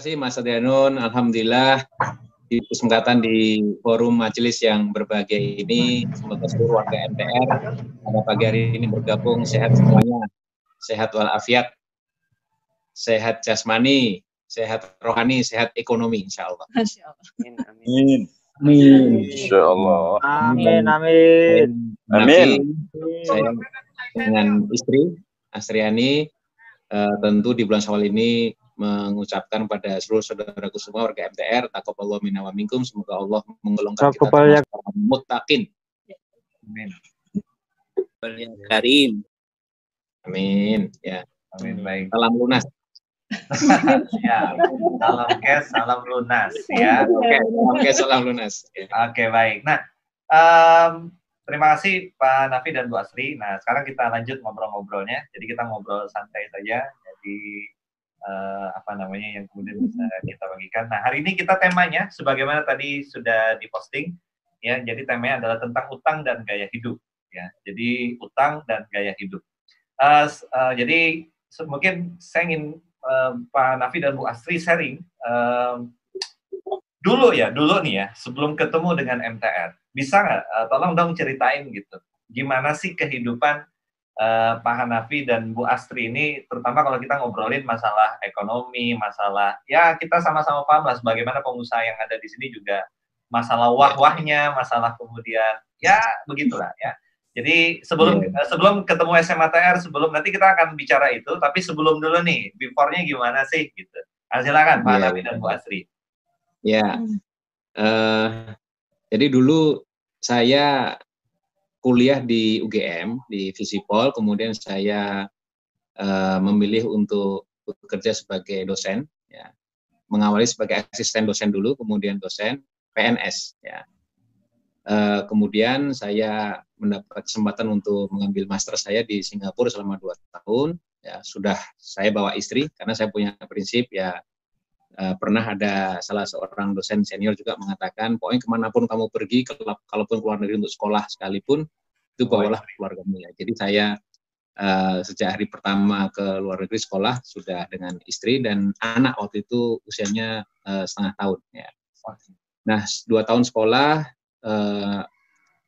kasih Mas Adrianun. Alhamdulillah di kesempatan di forum majelis yang berbahagia ini, semoga seluruh warga MTR pada pagi hari ini bergabung sehat semuanya, sehat walafiat, sehat jasmani, sehat rohani, sehat ekonomi, insya Allah. Masya Allah. Amin. Amin. Insya Allah. Amin. Amin. Amin. Saya dengan istri Astriani tentu di bulan Syawal ini mengucapkan pada seluruh saudaraku semua warga MTR, taqabbalallahu minna wa minkum, semoga Allah menggolongkan kita termasuk orang muttaqin. Amin. Karim. Amin. Ya. Amin. Baik. Salam lunas. Ya. Salam cash, salam lunas. Ya. Oke, salam cash, salam lunas. Ya. Oke, baik. Nah, terima kasih Pak Nafi dan Bu Asri. Nah, sekarang kita lanjut ngobrol-ngobrolnya. Jadi kita ngobrol santai saja. Jadi apa namanya yang kemudian bisa kita bagikan. Nah, hari ini kita temanya sebagaimana tadi sudah diposting ya. Jadi temanya adalah tentang utang dan gaya hidup ya. Jadi utang dan gaya hidup. Jadi mungkin saya ingin Pak Nafi dan Bu Asri sharing dulu nih ya sebelum ketemu dengan MTR. Bisa nggak tolong dong ceritain gitu. Gimana sih kehidupan Pak Hanafi dan Bu Astri ini, terutama kalau kita ngobrolin masalah ekonomi, masalah, ya kita sama-sama paham lah sebagaimana pengusaha yang ada di sini juga, masalah wah-wahnya, masalah kemudian, ya begitulah ya. Jadi sebelum ketemu SMATR, sebelum nanti kita akan bicara itu, tapi sebelum dulu nih, before-nya gimana sih gitu. Nah, silakan Pak Hanafi dan Bu Astri. Ya, jadi dulu saya kuliah di UGM, di Visipol, kemudian saya memilih untuk bekerja sebagai dosen, ya. Mengawali sebagai asisten dosen dulu, kemudian dosen PNS. Ya. Kemudian saya mendapat kesempatan untuk mengambil master saya di Singapura selama 2 tahun. Ya, sudah saya bawa istri, karena saya punya prinsip, ya pernah ada salah seorang dosen senior juga mengatakan, pokoknya kemanapun kamu pergi, kalaupun keluar negeri untuk sekolah sekalipun, itu bawalah keluargamu ya. Jadi saya sejak hari pertama ke luar negeri sekolah sudah dengan istri dan anak waktu itu usianya setengah tahun ya. Nah 2 tahun sekolah,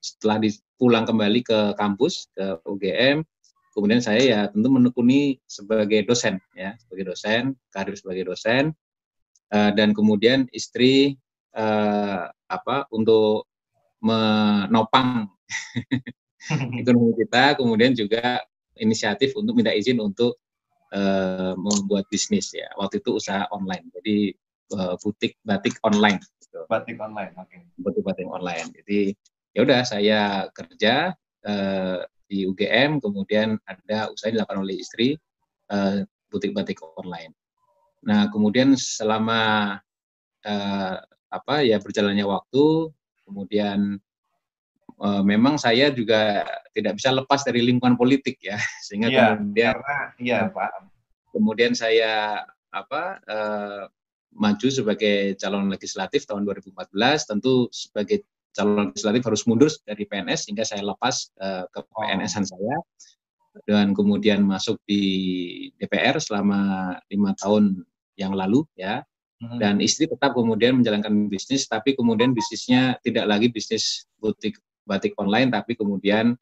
setelah pulang kembali ke kampus ke UGM, kemudian saya ya tentu menekuni sebagai dosen ya, sebagai dosen, karir sebagai dosen. Dan kemudian istri untuk menopang ekonomi kita, kemudian juga inisiatif untuk minta izin untuk membuat bisnis ya. Waktu itu usaha online, jadi butik batik online. Gitu. Batik online, oke. Okay. Butik batik online. Jadi ya udah saya kerja di UGM, kemudian ada usaha dilakukan oleh istri butik batik online. Nah, kemudian selama berjalannya waktu, kemudian memang saya juga tidak bisa lepas dari lingkungan politik ya, sehingga kemudian kemudian saya maju sebagai calon legislatif tahun 2014. Tentu sebagai calon legislatif harus mundur dari PNS, sehingga saya lepas ke PNS-an saya dan kemudian masuk di DPR selama 5 tahun yang lalu ya, dan istri tetap kemudian menjalankan bisnis, tapi kemudian bisnisnya tidak lagi bisnis butik batik online, tapi kemudian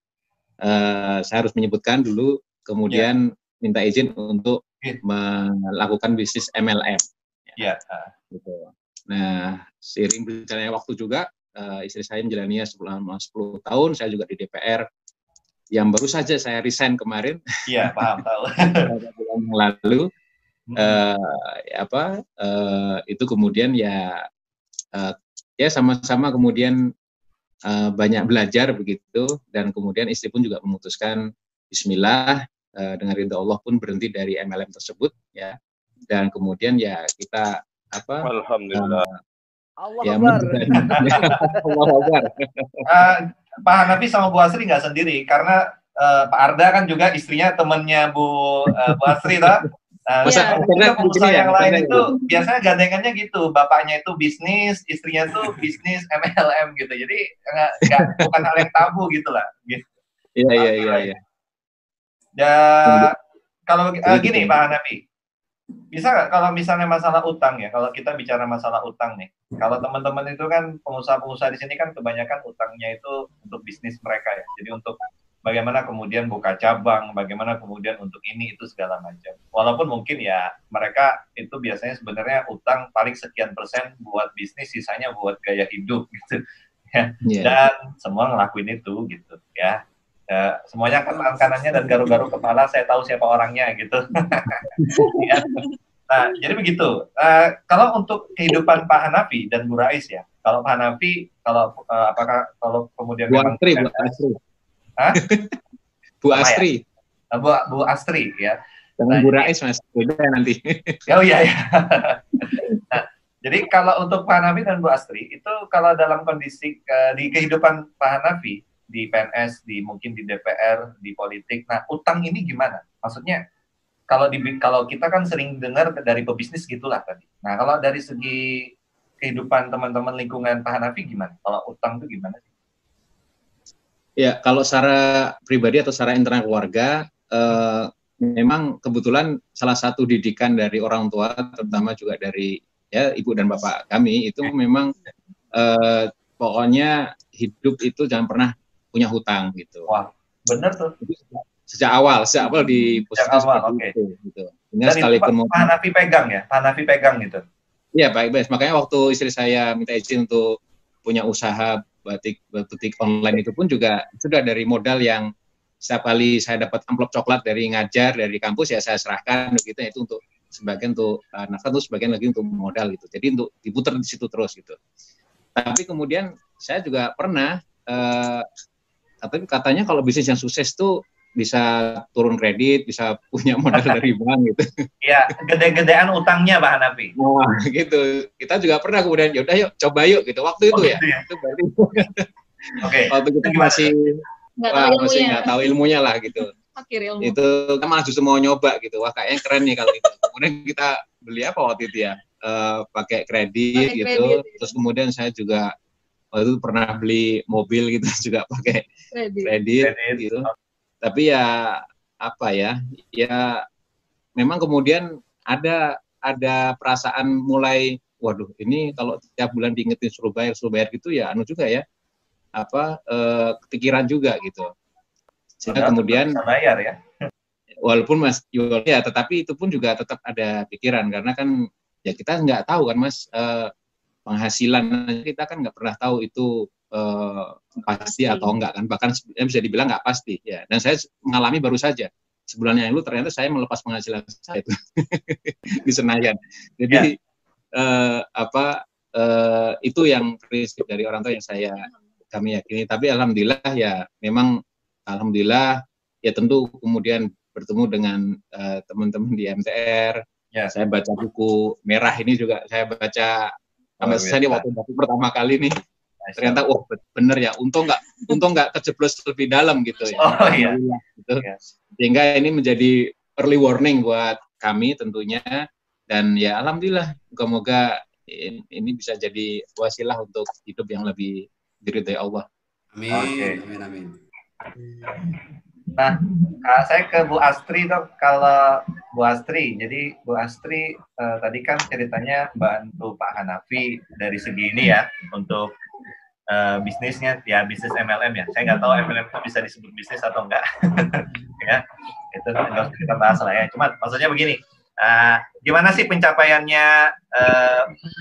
saya harus menyebutkan dulu, kemudian minta izin untuk melakukan bisnis MLM. Ya. Gitu. Nah, seiring berjalannya waktu juga istri saya menjalaninya selama 10 tahun, saya juga di DPR yang baru saja saya resign kemarin. Iya, paham tahu. Bulan yang lalu. Itu kemudian ya sama-sama kemudian banyak belajar begitu, dan kemudian istri pun juga memutuskan Bismillah dengan ridha Allah pun berhenti dari MLM tersebut ya, dan kemudian ya kita Alhamdulillah. Allah Akbar. Pak Hanafi sama Bu Asri nggak sendiri, karena Pak Arda kan juga istrinya temannya Bu Asri lah. Pengusaha yang lain itu biasanya gandengannya gitu, bapaknya itu bisnis, istrinya tuh bisnis MLM gitu, jadi bukan hal yang tabu gitu lah. Iya. Ya, kalau gini Pak Hanafi, Bisa nggak kalau misalnya masalah utang ya, kalau kita bicara masalah utang nih, kalau teman-teman itu kan pengusaha-pengusaha di sini kan kebanyakan utangnya itu untuk bisnis mereka ya, jadi untuk bagaimana kemudian buka cabang, bagaimana kemudian untuk ini itu segala macam. Walaupun mungkin ya mereka itu biasanya sebenarnya utang paling sekian persen buat bisnis, sisanya buat gaya hidup gitu ya. Dan semua ngelakuin itu gitu ya. Ya, semuanya kan tangan kanannya dan garuk-garuk kepala, saya tahu siapa orangnya gitu. Ya. Nah, jadi begitu. Kalau untuk kehidupan Pak Hanafi dan Bu Rais ya, kalau Pak Hanafi, kalau apakah kalau kemudian Bu memang Astri, Bu Astri. Hah? Bu Astri. Ya? Bu Astri ya. Jangan Bu Rais, Mas. Beda nanti. Oh iya ya. Nah, jadi kalau untuk Pak Hanafi dan Bu Astri itu kalau dalam kondisi di kehidupan Pak Hanafi di PNS, mungkin di DPR, di politik. Nah, utang ini gimana? Maksudnya kalau kita kan sering dengar dari pebisnis gitulah tadi. Nah, kalau dari segi kehidupan teman-teman lingkungan Pak Hanafi gimana? Kalau utang itu gimana sih? Ya, kalau secara pribadi atau secara internal keluarga, memang kebetulan salah satu didikan dari orang tua, terutama juga dari ya ibu dan bapak kami, itu memang pokoknya hidup itu jangan pernah punya hutang gitu. Wah, benar tuh. Sejak awal di posisi seperti okay. itu. Gitu. Dan sekalipun itu Pak Hanafi pegang ya, Pak Hanafi pegang gitu. Iya, Pak Ibas. Makanya waktu istri saya minta izin untuk punya usaha butik online itu pun juga sudah dari modal yang setiap kali saya dapat amplop coklat dari ngajar dari kampus ya saya serahkan begitu ya, itu untuk sebagian untuk nafkah, untuk sebagian lagi untuk modal gitu. Jadi untuk diputar di situ terus gitu. Tapi kemudian saya juga pernah katanya kalau bisnis yang sukses tuh bisa turun kredit, bisa punya modal dari bank gitu. Iya, gede-gedean utangnya Pak Hanafi. Wah, gitu. Kita juga pernah kemudian yaudah yuk coba yuk gitu. Waktu itu ya. Itu berarti. Waktu kita masih nggak tahu ilmunya lah gitu. Itu kan malah justru mau nyoba gitu. Wah, kayaknya keren nih kalau itu. Kemudian kita beli apa waktu itu ya? Pakai kredit gitu. Terus kemudian saya juga waktu itu pernah beli mobil gitu juga pakai kredit gitu. Tapi ya apa ya memang kemudian ada perasaan mulai waduh ini kalau tiap bulan diingetin suruh bayar gitu ya juga ya kepikiran juga gitu. Sehingga kemudian bisa bayar ya. Walaupun Mas ya tetapi itu pun juga tetap ada pikiran karena kan ya kita nggak tahu kan Mas penghasilan kita kan nggak pernah tahu itu pasti atau enggak kan, bahkan bisa dibilang nggak pasti ya. Dan saya mengalami baru saja sebulan yang lalu ternyata saya melepas penghasilan saya itu di Senayan. Jadi itu yang prinsip dari orang tua yang kami yakini. Tapi alhamdulillah ya memang alhamdulillah ya tentu kemudian bertemu dengan teman-teman di MTR. Ya. Saya baca buku merah ini juga saya baca sampai selesai waktu pertama kali nih. Ternyata bener ya, untung nggak kejeblos lebih dalam gitu ya. Oh iya. Gitu. Sehingga ini menjadi early warning buat kami tentunya, dan ya alhamdulillah moga-moga ini bisa jadi wasilah untuk hidup yang lebih diridhai Allah. Amin. Okay. Amin. Nah, saya ke Bu Astri dong. Kalau Bu Astri, jadi Bu Astri tadi kan ceritanya bantu Pak Hanafi dari segi ini ya untuk bisnisnya, ya bisnis MLM ya. Saya nggak tahu MLM itu bisa disebut bisnis atau enggak. Ya, itu nggak usah kita bahas lah ya. Cuma maksudnya begini, gimana sih pencapaiannya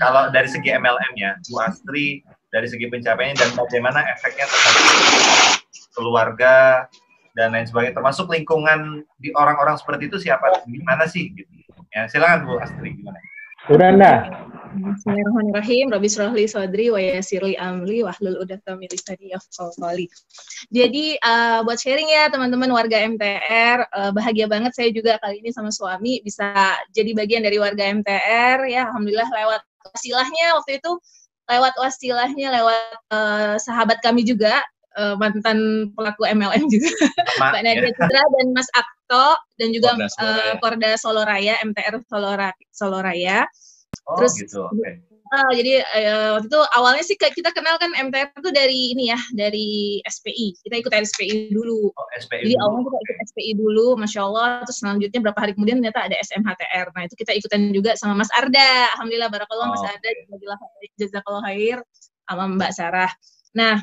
kalau dari segi MLM-nya, Bu Astri dari segi pencapaiannya dan bagaimana efeknya terhadap keluarga dan lain sebagainya, termasuk lingkungan di orang-orang seperti itu siapa, gimana sih? Gitu. Ya, silakan Bu Astri, gimana? Udah dah. Bismillahirrahmanirrahim. Rabbi shrah li sadri wa yassir li amri wahlul 'uqdatam min lisani yafqahu qawli. Jadi buat sharing ya teman-teman warga MTR, bahagia banget saya juga kali ini sama suami bisa jadi bagian dari warga MTR ya. Alhamdulillah lewat wasilahnya lewat sahabat kami juga, mantan pelaku MLM juga, Mbak Nadia Citra dan Mas Akto, dan juga Korda Solo Raya, MTR Solo Raya. Oh, terus gitu. Okay. Jadi waktu itu awalnya sih kita kenal kan MTR itu dari ini ya, dari SPI. Kita ikut SPI dulu. Oh, SPI Jadi dulu. awalnya kita ikut SPI dulu, Masya Allah. Terus selanjutnya berapa hari kemudian ternyata ada SMHTR. Nah itu kita ikutan juga sama Mas Arda. Alhamdulillah, barakallah Mas Arda. Jazakallah khair sama Mbak Sarah. Nah,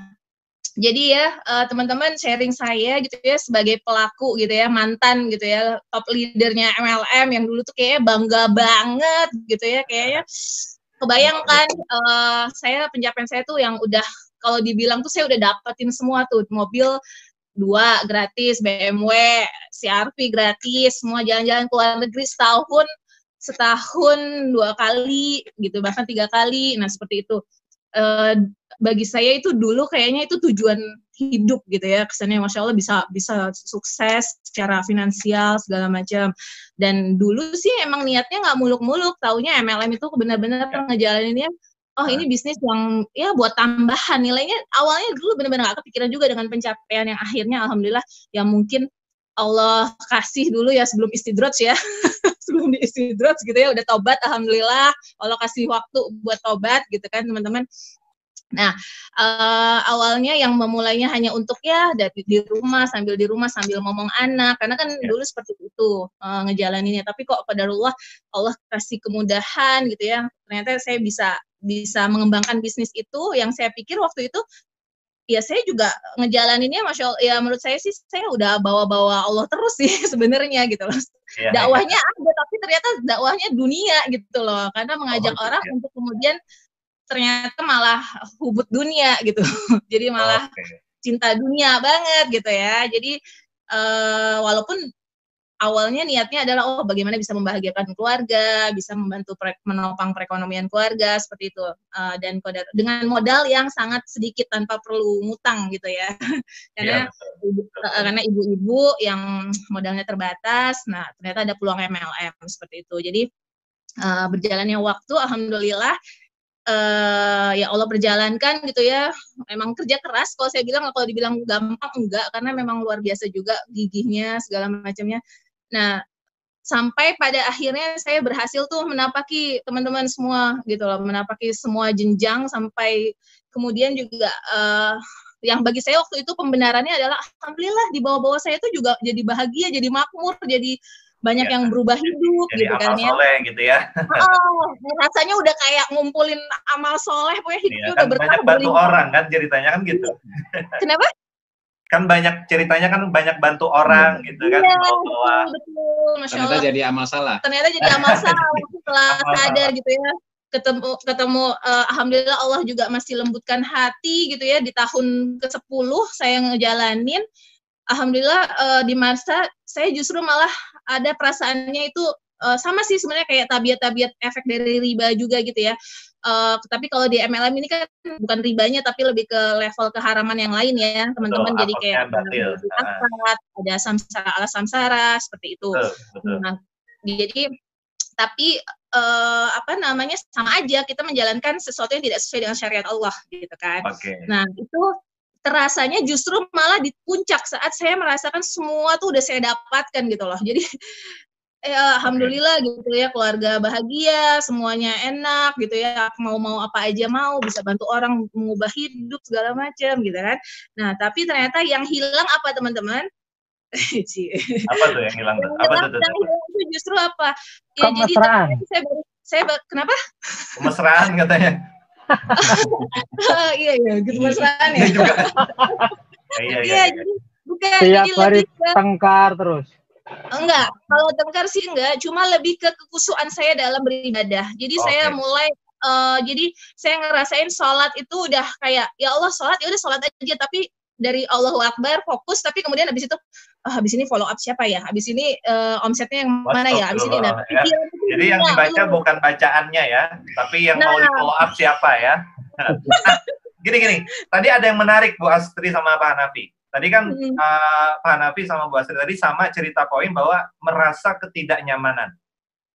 jadi ya teman-teman, sharing saya gitu ya sebagai pelaku gitu ya, mantan gitu ya, top leadernya MLM yang dulu tuh kayaknya bangga banget gitu ya, kayaknya kebayangkan saya pencapaian saya tuh yang udah kalau dibilang tuh saya udah dapetin semua tuh, mobil 2 gratis, BMW, CR-V gratis, semua jalan-jalan ke luar negeri setahun 2 kali gitu, bahkan 3 kali. Nah seperti itu. Bagi saya itu dulu kayaknya itu tujuan hidup gitu ya, kesannya Masya Allah bisa sukses secara finansial segala macam. Dan dulu sih emang niatnya nggak muluk-muluk, taunya MLM itu benar-benar ngejalaninnya, oh ini bisnis yang ya buat tambahan nilainya. Awalnya dulu benar-benar nggak kepikiran juga dengan pencapaian yang akhirnya alhamdulillah yang mungkin Allah kasih dulu ya sebelum istidraj ya. Sebelum di istidraj gitu ya, udah tobat alhamdulillah, Allah kasih waktu buat tobat gitu kan teman-teman. Nah awalnya yang memulainya hanya untuk ya di rumah sambil ngomong anak, karena kan dulu seperti itu ngejalaninnya. Tapi kok qadarullah Allah kasih kemudahan gitu ya, ternyata saya bisa mengembangkan bisnis itu yang saya pikir waktu itu ya saya juga ngejalaninnya Masya Allah, ya menurut saya sih saya udah bawa-bawa Allah terus sih sebenarnya gitu loh. Dakwahnya ada, tapi ternyata dakwahnya dunia gitu loh, karena mengajak orang untuk kemudian ternyata malah hubut dunia gitu. Jadi malah cinta dunia banget gitu ya. Jadi walaupun awalnya niatnya adalah bagaimana bisa membahagiakan keluarga, bisa membantu menopang perekonomian keluarga seperti itu, dan dengan modal yang sangat sedikit tanpa perlu ngutang gitu ya. Karena ibu-ibu yang modalnya terbatas. Nah ternyata ada peluang MLM seperti itu. Jadi berjalannya waktu alhamdulillah ya Allah perjalankan gitu ya. Memang kerja keras, kalau saya bilang, kalau dibilang gampang enggak, karena memang luar biasa juga gigihnya segala macamnya. Nah, sampai pada akhirnya saya berhasil tuh menapaki teman-teman semua gitu loh, menapaki semua jenjang, sampai kemudian juga yang bagi saya waktu itu pembenarannya adalah alhamdulillah di bawah-bawah saya itu juga jadi bahagia, jadi makmur, jadi banyak yang berubah hidup jadi gitu kan ya. Soleh gitu ya. Rasanya udah kayak ngumpulin amal soleh, pokoknya hidupnya udah berkah. Banyak bantu orang kan ceritanya kan gitu. Kenapa? Kan banyak ceritanya kan banyak bantu orang gitu kan. Betul. Masya Allah. Ternyata jadi amal salah. Ternyata jadi amal salah setelah sadar gitu ya. Ketemu alhamdulillah Allah juga masih lembutkan hati gitu ya, di tahun ke-10 saya ngejalanin. Alhamdulillah di masa saya justru malah ada perasaannya itu sama sih sebenarnya kayak tabiat-tabiat efek dari riba juga gitu ya. Tapi kalau di MLM ini kan bukan ribanya, tapi lebih ke level keharaman yang lain ya teman-teman. Jadi kayak ada samsara ala samsara seperti itu. Nah, jadi tapi sama aja kita menjalankan sesuatu yang tidak sesuai dengan syariat Allah gitu kan. Nah itu terasanya justru malah di puncak saat saya merasakan semua tuh udah saya dapatkan gitu loh. Jadi alhamdulillah gitu ya, keluarga bahagia, semuanya enak gitu ya, mau apa aja mau, bisa bantu orang, mengubah hidup segala macam gitu kan. Nah tapi ternyata yang hilang apa teman-teman? Apa tuh yang hilang? Itu justru apa? Ya, kemesraan. Jadi saya kenapa? Kemesraan katanya. Iya, gitu mesraan ya. Iya, jadi bukan. Tiap hari tengkar terus. Enggak, kalau tengkar sih enggak, cuma lebih ke kekusuhan saya dalam beribadah. Jadi saya mulai, jadi saya ngerasain sholat itu udah kayak, ya Allah sholat, ya udah sholat aja, tapi dari Allahu Akbar fokus, tapi kemudian habis itu, habis ini follow up siapa ya, habis ini omsetnya yang mana ya, habis ini jadi yang dibaca bukan bacaannya ya, tapi yang mau di follow up siapa ya. Gini, tadi ada yang menarik Bu Astri sama Pak Hanafi. Tadi kan Pak Hanafi sama Bu Astri tadi sama cerita poin bahwa merasa ketidaknyamanan.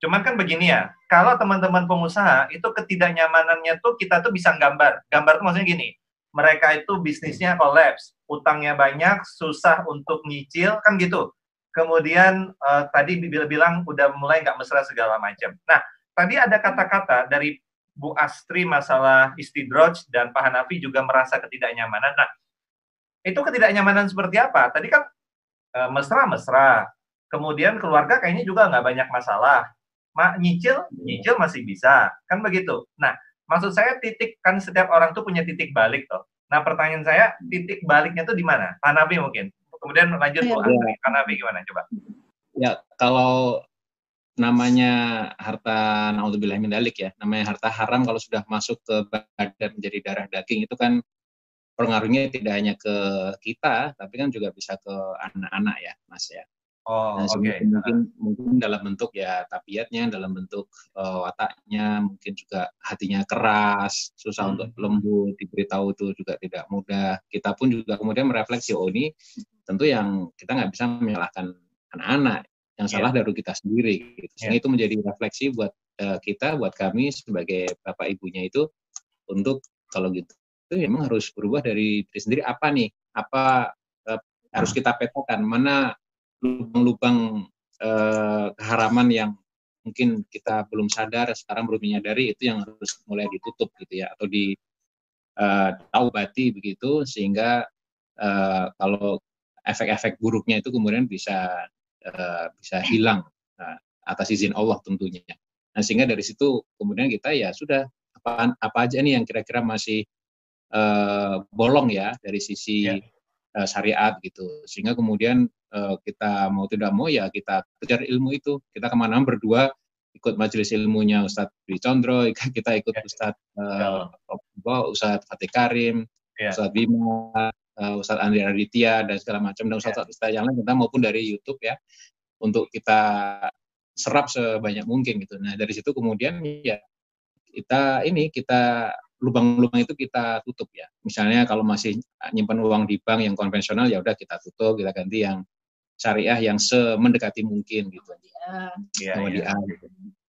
Cuman kan begini ya, kalau teman-teman pengusaha itu ketidaknyamanannya tuh kita tuh bisa gambar. Gambar tuh maksudnya gini, mereka itu bisnisnya kolaps, utangnya banyak, susah untuk nyicil, kan gitu. Kemudian tadi bilang udah mulai nggak mesra segala macam. Nah, tadi ada kata-kata dari Bu Astri masalah istidroj dan Pak Hanafi juga merasa ketidaknyamanan. Nah, itu ketidaknyamanan seperti apa? Tadi kan mesra-mesra, kemudian keluarga kayaknya juga nggak banyak masalah. Nyicil masih bisa, kan begitu. Nah, maksud saya titik, kan setiap orang tuh punya titik balik toh. Nah, pertanyaan saya, titik baliknya tuh di mana? Pak Hanafi mungkin. Kemudian lanjut Bu Astri. Pak Hanafi gimana? Coba. Ya, kalau namanya harta naudzubillah min dzalik ya, namanya harta haram kalau sudah masuk ke badan menjadi darah daging itu kan pengaruhnya tidak hanya ke kita, tapi kan juga bisa ke anak-anak ya, Mas ya. Oh, Nah, oke. mungkin dalam bentuk ya tabiatnya, dalam bentuk wataknya, mungkin juga hatinya keras, susah untuk lembut, diberitahu itu juga tidak mudah. Kita pun juga kemudian merefleksi, oh ini tentu yang kita nggak bisa menyalahkan anak-anak, yang salah dari kita sendiri. Gitu. Sehingga itu menjadi refleksi buat kita, buat kami sebagai bapak ibunya itu, untuk kalau gitu itu memang harus berubah dari diri sendiri. Apa nih? Apa harus kita petakan? Mana lubang-lubang keharaman yang mungkin kita belum sadar, sekarang belum menyadari, itu yang harus mulai ditutup gitu ya, atau ditaubati begitu, sehingga kalau efek-efek buruknya itu kemudian bisa hilang atas izin Allah tentunya. Nah, sehingga dari situ kemudian kita ya sudah apa aja nih yang kira-kira masih bolong ya dari sisi syariat gitu, sehingga kemudian kita mau tidak mau ya kita kejar ilmu itu. Kita kemana berdua, ikut majelis ilmunya Ustadz Dwi Condro, kita ikut Ustadz Ustadz Fatih Karim, Ustadz Bima, Ustadz Andri Raditya dan segala macam, dan Ustadz yang lain kita, maupun dari YouTube ya, untuk kita serap sebanyak mungkin gitu. Nah, dari situ kemudian ya kita lubang-lubang itu kita tutup ya. Misalnya kalau masih nyimpan uang di bank yang konvensional, ya udah kita tutup, kita ganti yang syariah yang semendekati mungkin gitu. Gitu.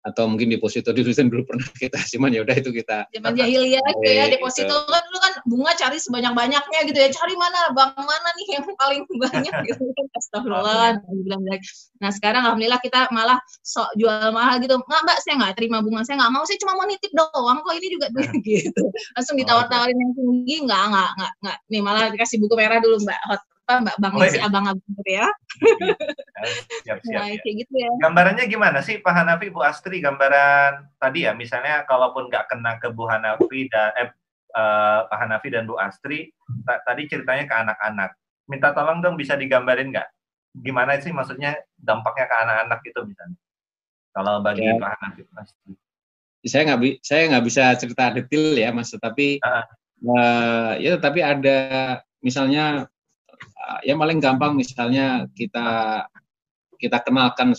Atau mungkin deposito dulu pernah kita simpan, ya udah itu kita. Zaman jahiliyah gitu ya, deposito kan dulu kan bunga cari sebanyak-banyaknya gitu ya, cari mana bank mana nih yang paling banyak gitu kan. Astagfirullah. Nah, sekarang alhamdulillah kita malah sok jual mahal gitu. Nggak, Mbak, saya nggak terima bunga, saya nggak mau, saya cuma mau nitip doang kok, ini juga gitu. Langsung ditawar-tawarin yang tinggi, nggak. Nih malah dikasih buku merah dulu, Mbak Hot. Mbak Bang si abang-abang gitu ya. Siap. Nah, kayak gitu ya. Gambarannya gimana sih Pak Hanafi, Bu Astri, gambaran tadi ya, misalnya kalaupun nggak kena ke Bu Hanafi dan Pak Hanafi dan Bu Astri, tadi ceritanya ke anak-anak. Minta tolong dong, bisa digambarin nggak? Gimana sih maksudnya dampaknya ke anak-anak itu misalnya? Kalau bagi Pak Hanafi, Bu Astri. Saya nggak bisa cerita detail ya, Mas, tapi tapi ada misalnya. Yang paling gampang misalnya kita kenalkan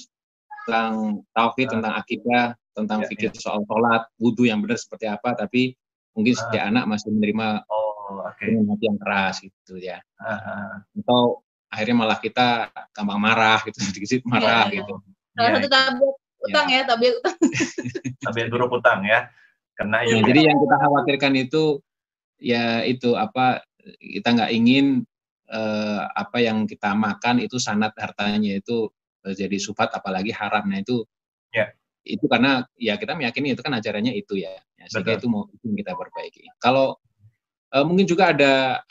tentang tauhid, tentang akidah, tentang fikih soal sholat, wudhu yang benar seperti apa, tapi mungkin setiap anak masih menerima dengan hati yang keras gitu ya. Atau akhirnya malah kita gampang marah gitu, sedikit marah gitu. Salah satu tabir utang ya, tabir utang. Tabir buruk utang ya. Kena juga. Jadi yang kita khawatirkan itu ya itu kita nggak ingin apa yang kita makan itu sanad hartanya itu jadi subhat, apalagi haramnya itu. Itu karena ya kita meyakini itu kan ajarannya itu ya. Sehingga itu mau kita perbaiki. Kalau mungkin juga ada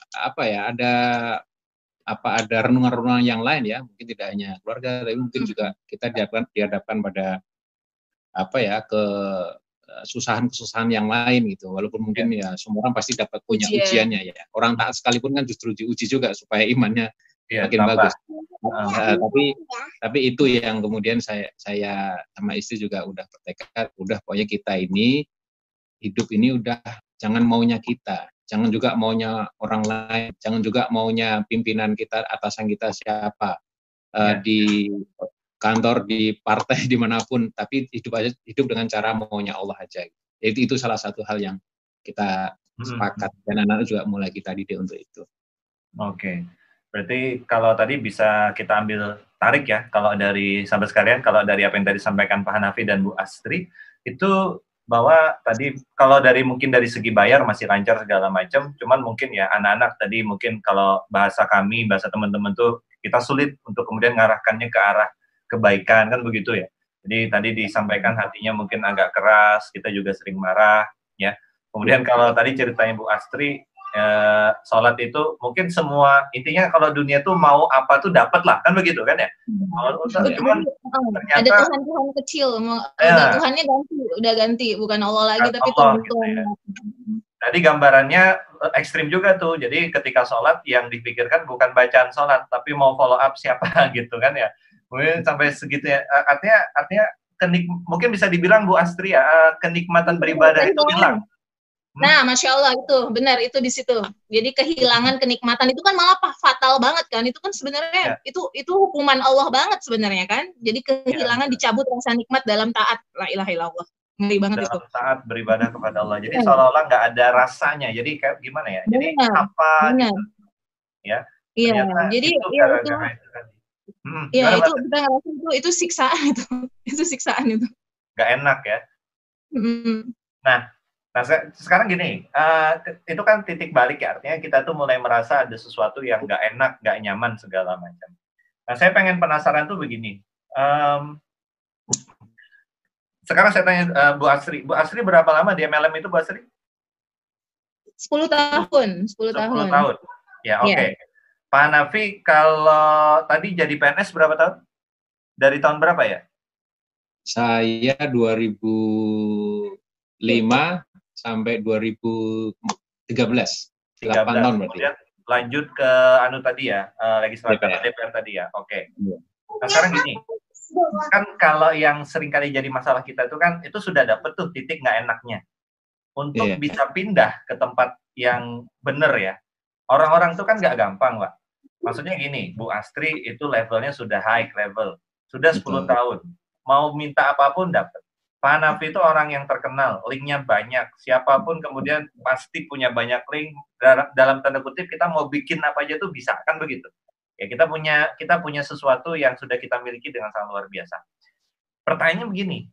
ada renungan-renungan yang lain ya, mungkin tidak hanya keluarga, tapi mungkin juga kita dihadapkan pada kesusahan yang lain gitu. Walaupun mungkin ya semua orang pasti dapat punya ujiannya ya. Orang taat sekalipun kan justru diuji juga supaya imannya makin bagus. Tapi itu yang kemudian saya sama istri juga udah bertekad, udah pokoknya kita ini hidup ini udah jangan maunya kita, jangan juga maunya orang lain, jangan juga maunya pimpinan kita, atasan kita siapa, di kantor, di partai, dimanapun, tapi hidup dengan cara maunya Allah aja. Itu salah satu hal yang kita sepakat, dan anak-anak juga mulai kita didik untuk itu. Oke. Berarti kalau tadi bisa kita ambil tarik ya, kalau dari sahabat sekalian, kalau dari apa yang tadi disampaikan Pak Hanafi dan Bu Astri, itu bahwa tadi kalau mungkin dari segi bayar masih lancar segala macam, cuman mungkin ya anak-anak tadi mungkin kalau bahasa kami, bahasa teman-teman tuh kita sulit untuk kemudian mengarahkannya ke arah kebaikan, kan begitu ya. Jadi tadi disampaikan hatinya mungkin agak keras, kita juga sering marah, ya. Kemudian kalau tadi ceritanya Bu Astri, sholat itu mungkin semua, intinya kalau dunia tuh mau apa tuh dapat lah, kan begitu kan ya? Cuman ternyata ada Tuhan-Tuhan kecil, udah Tuhannya udah ganti, bukan Allah lagi tapi Allah, Tuhan. gitu ya. Tadi gambarannya ekstrim juga tuh, jadi ketika sholat yang dipikirkan bukan bacaan sholat, tapi mau follow up siapa gitu kan ya. Mungkin sampai segitu ya, artinya mungkin bisa dibilang Bu Astri ya, kenikmatan beribadah itu hilang. Nah, Masya Allah, itu benar, itu di situ. Jadi kehilangan kenikmatan itu kan malah fatal banget kan. Itu kan sebenarnya itu hukuman Allah banget sebenarnya kan. Jadi kehilangan dicabut rasa nikmat dalam taat la ilaha illallah. Ngeri banget dalam itu. Saat beribadah kepada Allah. Jadi seolah-olah nggak ada rasanya. Jadi kayak gimana ya? Jadi apa gitu. Ya. Iya, jadi itu itu ya itu kita ngerasa itu siksaan itu. Itu siksaan itu. Nggak enak ya. Nah, sekarang gini, itu kan titik balik ya, artinya kita tuh mulai merasa ada sesuatu yang nggak enak, nggak nyaman, segala macam. Nah, saya pengen penasaran tuh begini, sekarang saya tanya Bu Astri berapa lama di MLM itu Bu Astri? 10 tahun. 10 tahun. Ya, oke. Okay. Pak Hanafi, kalau tadi jadi PNS berapa tahun? Dari tahun berapa ya? Saya 2005 sampai 2013, 8 tahun berarti. Kemudian lanjut ke tadi ya, legislatif DPR tadi ya, oke. Nah sekarang gini, kan kalau yang sering kali jadi masalah kita itu kan, itu sudah dapet tuh titik nggak enaknya. Untuk bisa pindah ke tempat yang bener ya, orang-orang itu kan nggak gampang Pak. Maksudnya gini, Bu Astri itu levelnya sudah high level, sudah 10 tahun, mau minta apapun dapat. Pak Hanafi itu orang yang terkenal, linknya banyak, siapapun kemudian pasti punya banyak link, dalam tanda kutip kita mau bikin apa aja tuh bisa, kan begitu. Ya kita punya sesuatu yang sudah kita miliki dengan sangat luar biasa. Pertanyaannya begini,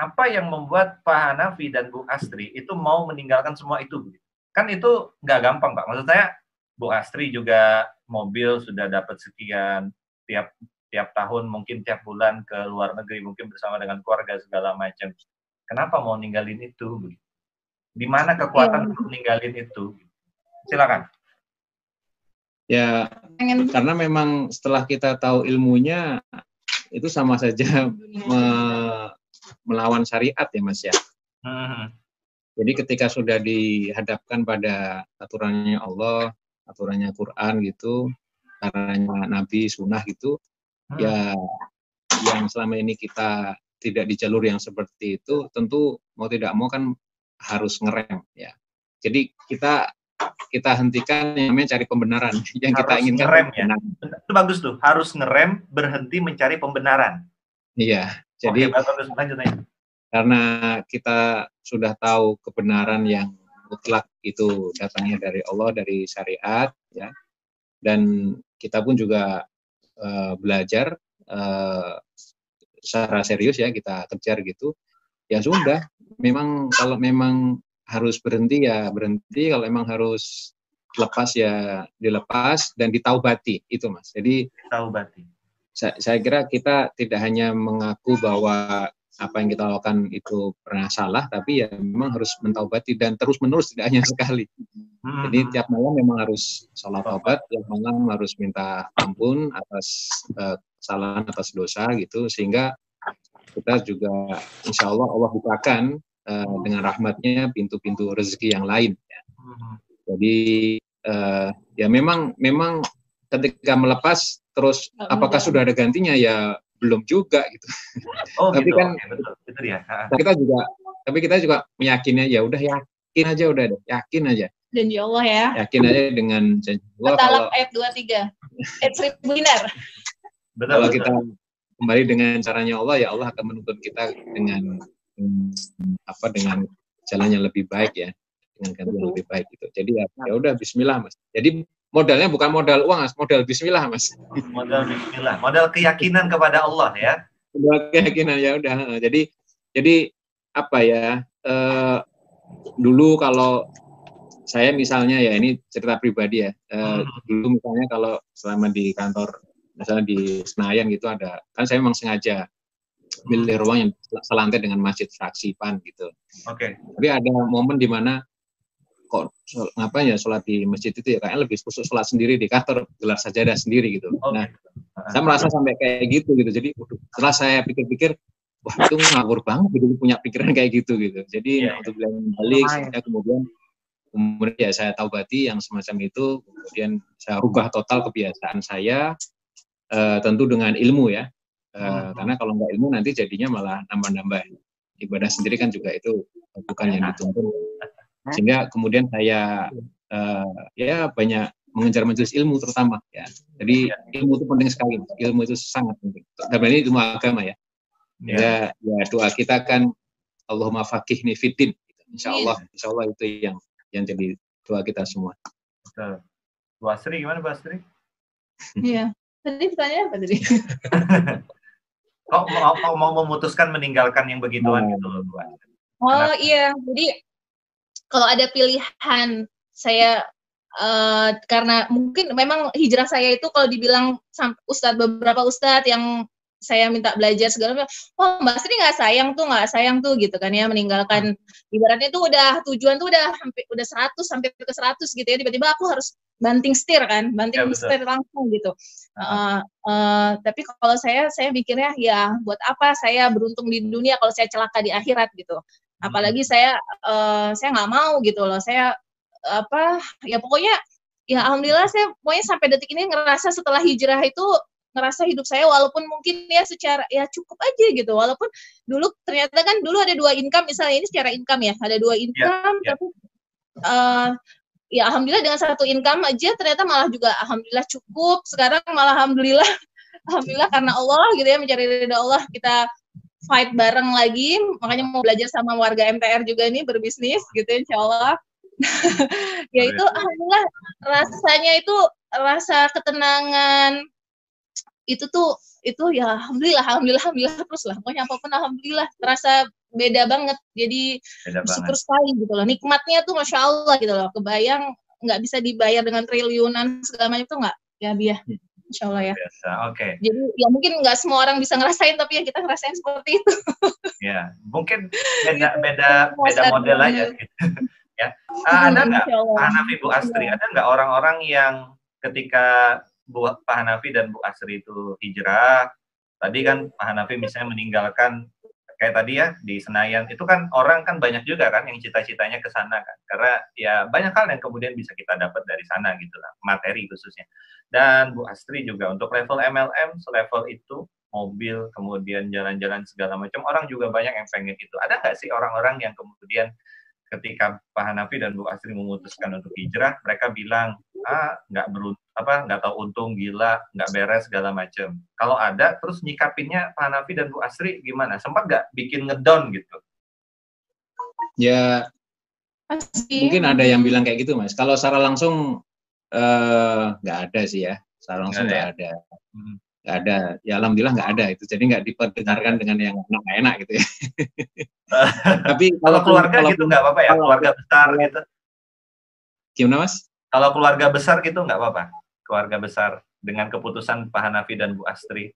apa yang membuat Pak Hanafi dan Bu Astri itu mau meninggalkan semua itu? Kan itu nggak gampang Pak, maksud saya Bu Astri juga mobil sudah dapat sekian, tiap tahun, mungkin tiap bulan ke luar negeri, mungkin bersama dengan keluarga segala macam. Kenapa mau ninggalin itu? Di mana kekuatan untuk ninggalin itu? Silakan. Ya, karena memang setelah kita tahu ilmunya, itu sama saja melawan syariat ya Mas ya. Jadi ketika sudah dihadapkan pada aturannya Allah, aturannya Quran gitu, caranya Nabi, Sunnah gitu, ya yang selama ini kita tidak di jalur yang seperti itu, tentu mau tidak mau kan harus ngerem ya. Jadi kita hentikan yang namanya cari pembenaran yang harus kita inginkan. Ngerem ya. Itu bagus tuh, harus ngerem, berhenti mencari pembenaran. Iya. Jadi bagus, lanjut aja. Karena kita sudah tahu kebenaran yang mutlak itu datangnya dari Allah, dari syariat ya. Dan kita pun juga belajar secara serius ya, kita kejar gitu. Ya sudah, memang kalau memang harus berhenti ya berhenti, kalau memang harus lepas ya dilepas dan ditaubati itu Mas. Jadi taubati. Saya kira kita tidak hanya mengaku bahwa apa yang kita lakukan itu pernah salah, tapi ya memang harus mentaubati dan terus-menerus, tidak hanya sekali. Jadi tiap malam memang harus sholat taubat, tiap malam harus minta ampun atas kesalahan, atas dosa gitu, sehingga kita juga insya Allah bukakan dengan rahmatnya pintu-pintu rezeki yang lain. Ya. Jadi ya memang ketika melepas terus apakah sudah ada gantinya ya belum juga gitu. Tapi gitu, kan betul ya. Tapi kita juga meyakini ya udah yakin aja udah deh, yakin aja. Janji Allah ya. Yakin aja dengan janji Allah. Talak ayat 23. Ayat 1000 dinar. Kalau kita kembali dengan caranya Allah, ya Allah akan menuntut kita dengan dengan jalan yang lebih baik ya, dengan ganti yang lebih baik gitu. Jadi ya udah Bismillah Mas. Jadi modalnya bukan modal uang Mas, modal Bismillah Mas. Modal Bismillah, modal keyakinan kepada Allah ya. Modal keyakinan ya udah. Jadi apa ya? Dulu kalau saya misalnya ya ini cerita pribadi ya. Dulu misalnya kalau selama di kantor misalnya di Senayan gitu ada, kan saya memang sengaja milih ruang yang selantai dengan masjid fraksi PAN gitu. Oke. Tapi ada momen di mana kok ngapain ya sholat di masjid itu ya kayaknya lebih khusus sholat sendiri di kantor, gelar sajadah sendiri gitu. Nah, saya merasa sampai kayak gitu. Jadi setelah saya pikir-pikir, wah itu ngawur banget gitu punya pikiran kayak gitu. Jadi untuk bilang balik, saya kemudian ya saya taubati yang semacam itu, kemudian saya rubah total kebiasaan saya, tentu dengan ilmu ya. Karena kalau nggak ilmu nanti jadinya malah nambah-nambah. Ibadah sendiri kan juga itu bukan yang dituntut. Sehingga kemudian saya ya banyak mengejar majelis ilmu terutama ya. Jadi ilmu itu penting sekali. Ilmu itu sangat penting. Dalam ini ilmu agama ya. Ya doa kita kan Allahumma faqihni fiddin. Insya Allah itu yang jadi doa kita semua. Betul. Bu Asri gimana Bu Asri? Iya. Tadi pertanyaan apa tadi? Kok mau memutuskan meninggalkan yang begituan gitu loh Bu Asri? Oh iya, jadi kalau ada pilihan saya karena mungkin memang hijrah saya itu kalau dibilang beberapa ustadz yang saya minta belajar segala macam, oh Mbak Sri nggak sayang tuh gitu kan ya, meninggalkan ibaratnya itu udah tujuan tuh udah 100 sampai ke 100 gitu ya, tiba-tiba aku harus banting setir langsung gitu. Tapi kalau saya pikirnya ya buat apa saya beruntung di dunia kalau saya celaka di akhirat gitu. Apalagi saya nggak mau gitu loh, saya ya pokoknya ya alhamdulillah saya pokoknya sampai detik ini ngerasa setelah hijrah itu ngerasa hidup saya walaupun mungkin ya secara ya cukup aja gitu, walaupun dulu ternyata kan dulu ada 2 income misalnya, ini secara income ya ada 2 income tapi ya alhamdulillah dengan 1 income aja ternyata malah juga alhamdulillah cukup. Sekarang malah alhamdulillah karena Allah gitu ya, mencari ridha Allah kita fight bareng lagi, makanya mau belajar sama warga MTR juga nih berbisnis gitu insyaallah. Ya itu alhamdulillah rasanya itu rasa ketenangan itu ya alhamdulillah terus lah, pokoknya apapun alhamdulillah, terasa beda banget, jadi bersyukur sekali gitu loh, nikmatnya tuh masya Allah gitu loh, kebayang nggak bisa dibayar dengan triliunan segala macam itu nggak ya biar insya Allah ya. Oke. Jadi ya mungkin nggak semua orang bisa ngerasain, tapi ya kita ngerasain seperti itu. Ya mungkin beda model aja gitu. Ya. Ada nggak Pak Hanafi, Bu Asri, ada nggak orang-orang yang ketika Pak Hanafi dan Bu Asri itu hijrah, tadi kan Pak Hanafi misalnya meninggalkan kayak tadi ya di Senayan, itu kan orang kan banyak juga kan yang cita-citanya ke sana kan, karena ya banyak hal yang kemudian bisa kita dapat dari sana gitu lah, materi khususnya. Dan Bu Asri juga untuk level MLM selevel itu, mobil kemudian jalan-jalan segala macam, orang juga banyak yang pengen itu. Ada nggak sih orang-orang yang kemudian ketika Pak Hanafi dan Bu Asri memutuskan untuk hijrah, mereka bilang nggak tahu untung, gila, nggak beres segala macam. Kalau ada, terus nyikapinnya Pak Hanafi dan Bu Asri gimana? Sempat nggak bikin ngedown gitu? Ya mungkin ada yang bilang kayak gitu Mas. Kalau secara langsung nggak ada sih ya. Secara langsung nggak ada. Nggak ada. Ya alhamdulillah nggak ada itu. Jadi nggak diperdengarkan dengan yang enak-enak gitu ya. Tapi kalau keluarga gitu nggak apa-apa ya, keluarga besar gitu. Gimana Mas? Kalau keluarga besar gitu nggak apa-apa, keluarga besar dengan keputusan Pak Hanafi dan Bu Asri.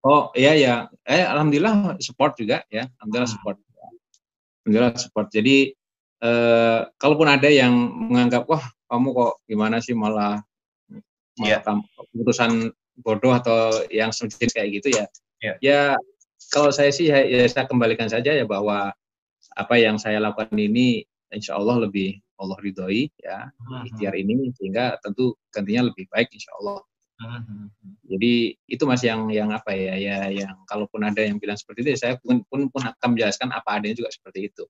Oh iya ya, alhamdulillah support juga ya, alhamdulillah support. Jadi kalaupun ada yang menganggap wah kamu kok gimana sih malah keputusan bodoh atau yang sejenis kayak gitu ya. Ya kalau saya sih ya saya kembalikan saja ya bahwa apa yang saya lakukan ini insya Allah lebih Allah ridhoi ya ikhtiar ini, sehingga tentu gantinya lebih baik insya Allah. Jadi itu Mas yang apa ya yang kalaupun ada yang bilang seperti itu, saya pun akan menjelaskan apa adanya juga seperti itu.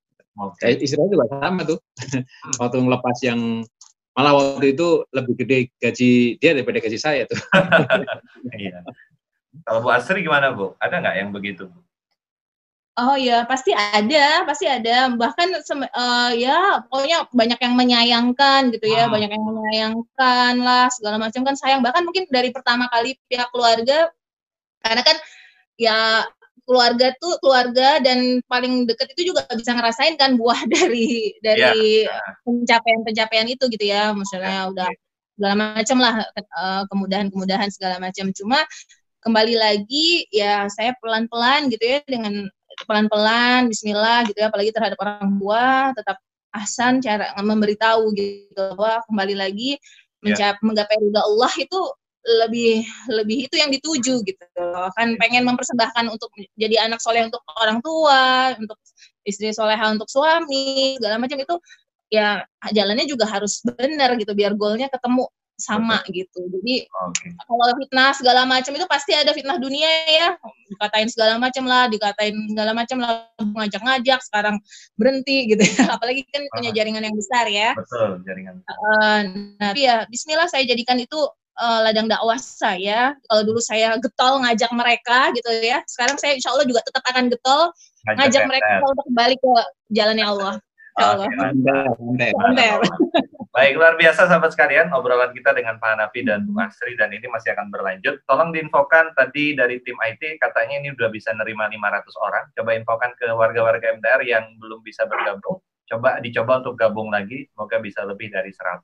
Istilahnya juga sama tuh. Waktu ngelepas yang malah waktu itu lebih gede gaji dia daripada gaji saya tuh. Iya. Kalau Bu Asri gimana Bu? Ada nggak yang begitu Bu? Oh ya pasti ada, bahkan ya pokoknya banyak yang menyayangkan gitu ya, banyak yang menyayangkan lah segala macam kan, sayang, bahkan mungkin dari pertama kali pihak keluarga, karena kan ya keluarga dan paling dekat itu juga bisa ngerasain kan buah dari pencapaian itu gitu ya, maksudnya udah segala macam lah, kemudahan segala macam. Cuma kembali lagi ya saya pelan-pelan gitu ya, dengan pelan-pelan Bismillah gitu ya, apalagi terhadap orang tua, tetap ahsan cara memberitahu gitu bahwa kembali lagi menggapai ridha Allah itu lebih itu yang dituju gitu kan, pengen mempersembahkan untuk jadi anak soleh untuk orang tua, untuk istri soleha untuk suami, segala macam itu ya jalannya juga harus benar gitu biar goalnya ketemu sama gitu. Jadi kalau fitnah segala macam itu pasti ada fitnah dunia ya, dikatain segala macam lah, ngajak-ngajak sekarang berhenti gitu ya. Apalagi kan punya jaringan yang besar ya. Betul, jaringan. Nah, ya Bismillah saya jadikan itu ladang dakwah saya. Kalau dulu saya getol ngajak mereka gitu ya, sekarang saya insya Allah juga tetap akan getol ngajak mereka untuk kembali ke jalannya Allah. Baik, luar biasa sahabat sekalian obrolan kita dengan Pak Hanafi dan Bu Asri, dan ini masih akan berlanjut. Tolong diinfokan tadi dari tim IT katanya ini udah bisa nerima 500 orang. Coba infokan ke warga-warga MTR yang belum bisa bergabung. Dicoba untuk gabung lagi, semoga bisa lebih dari 100.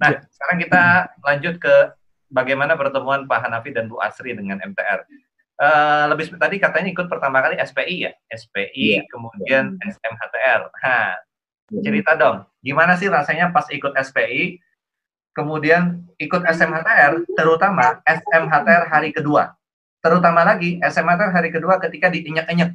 Nah, sekarang kita lanjut ke bagaimana pertemuan Pak Hanafi dan Bu Asri dengan MTR. Lebih tadi katanya ikut pertama kali SPI ya, SPI kemudian SMHTR. Nah, cerita dong, gimana sih rasanya pas ikut SPI, kemudian ikut SMHTR, terutama SMHTR hari kedua, terutama lagi SMHTR hari kedua ketika diinjak-injak,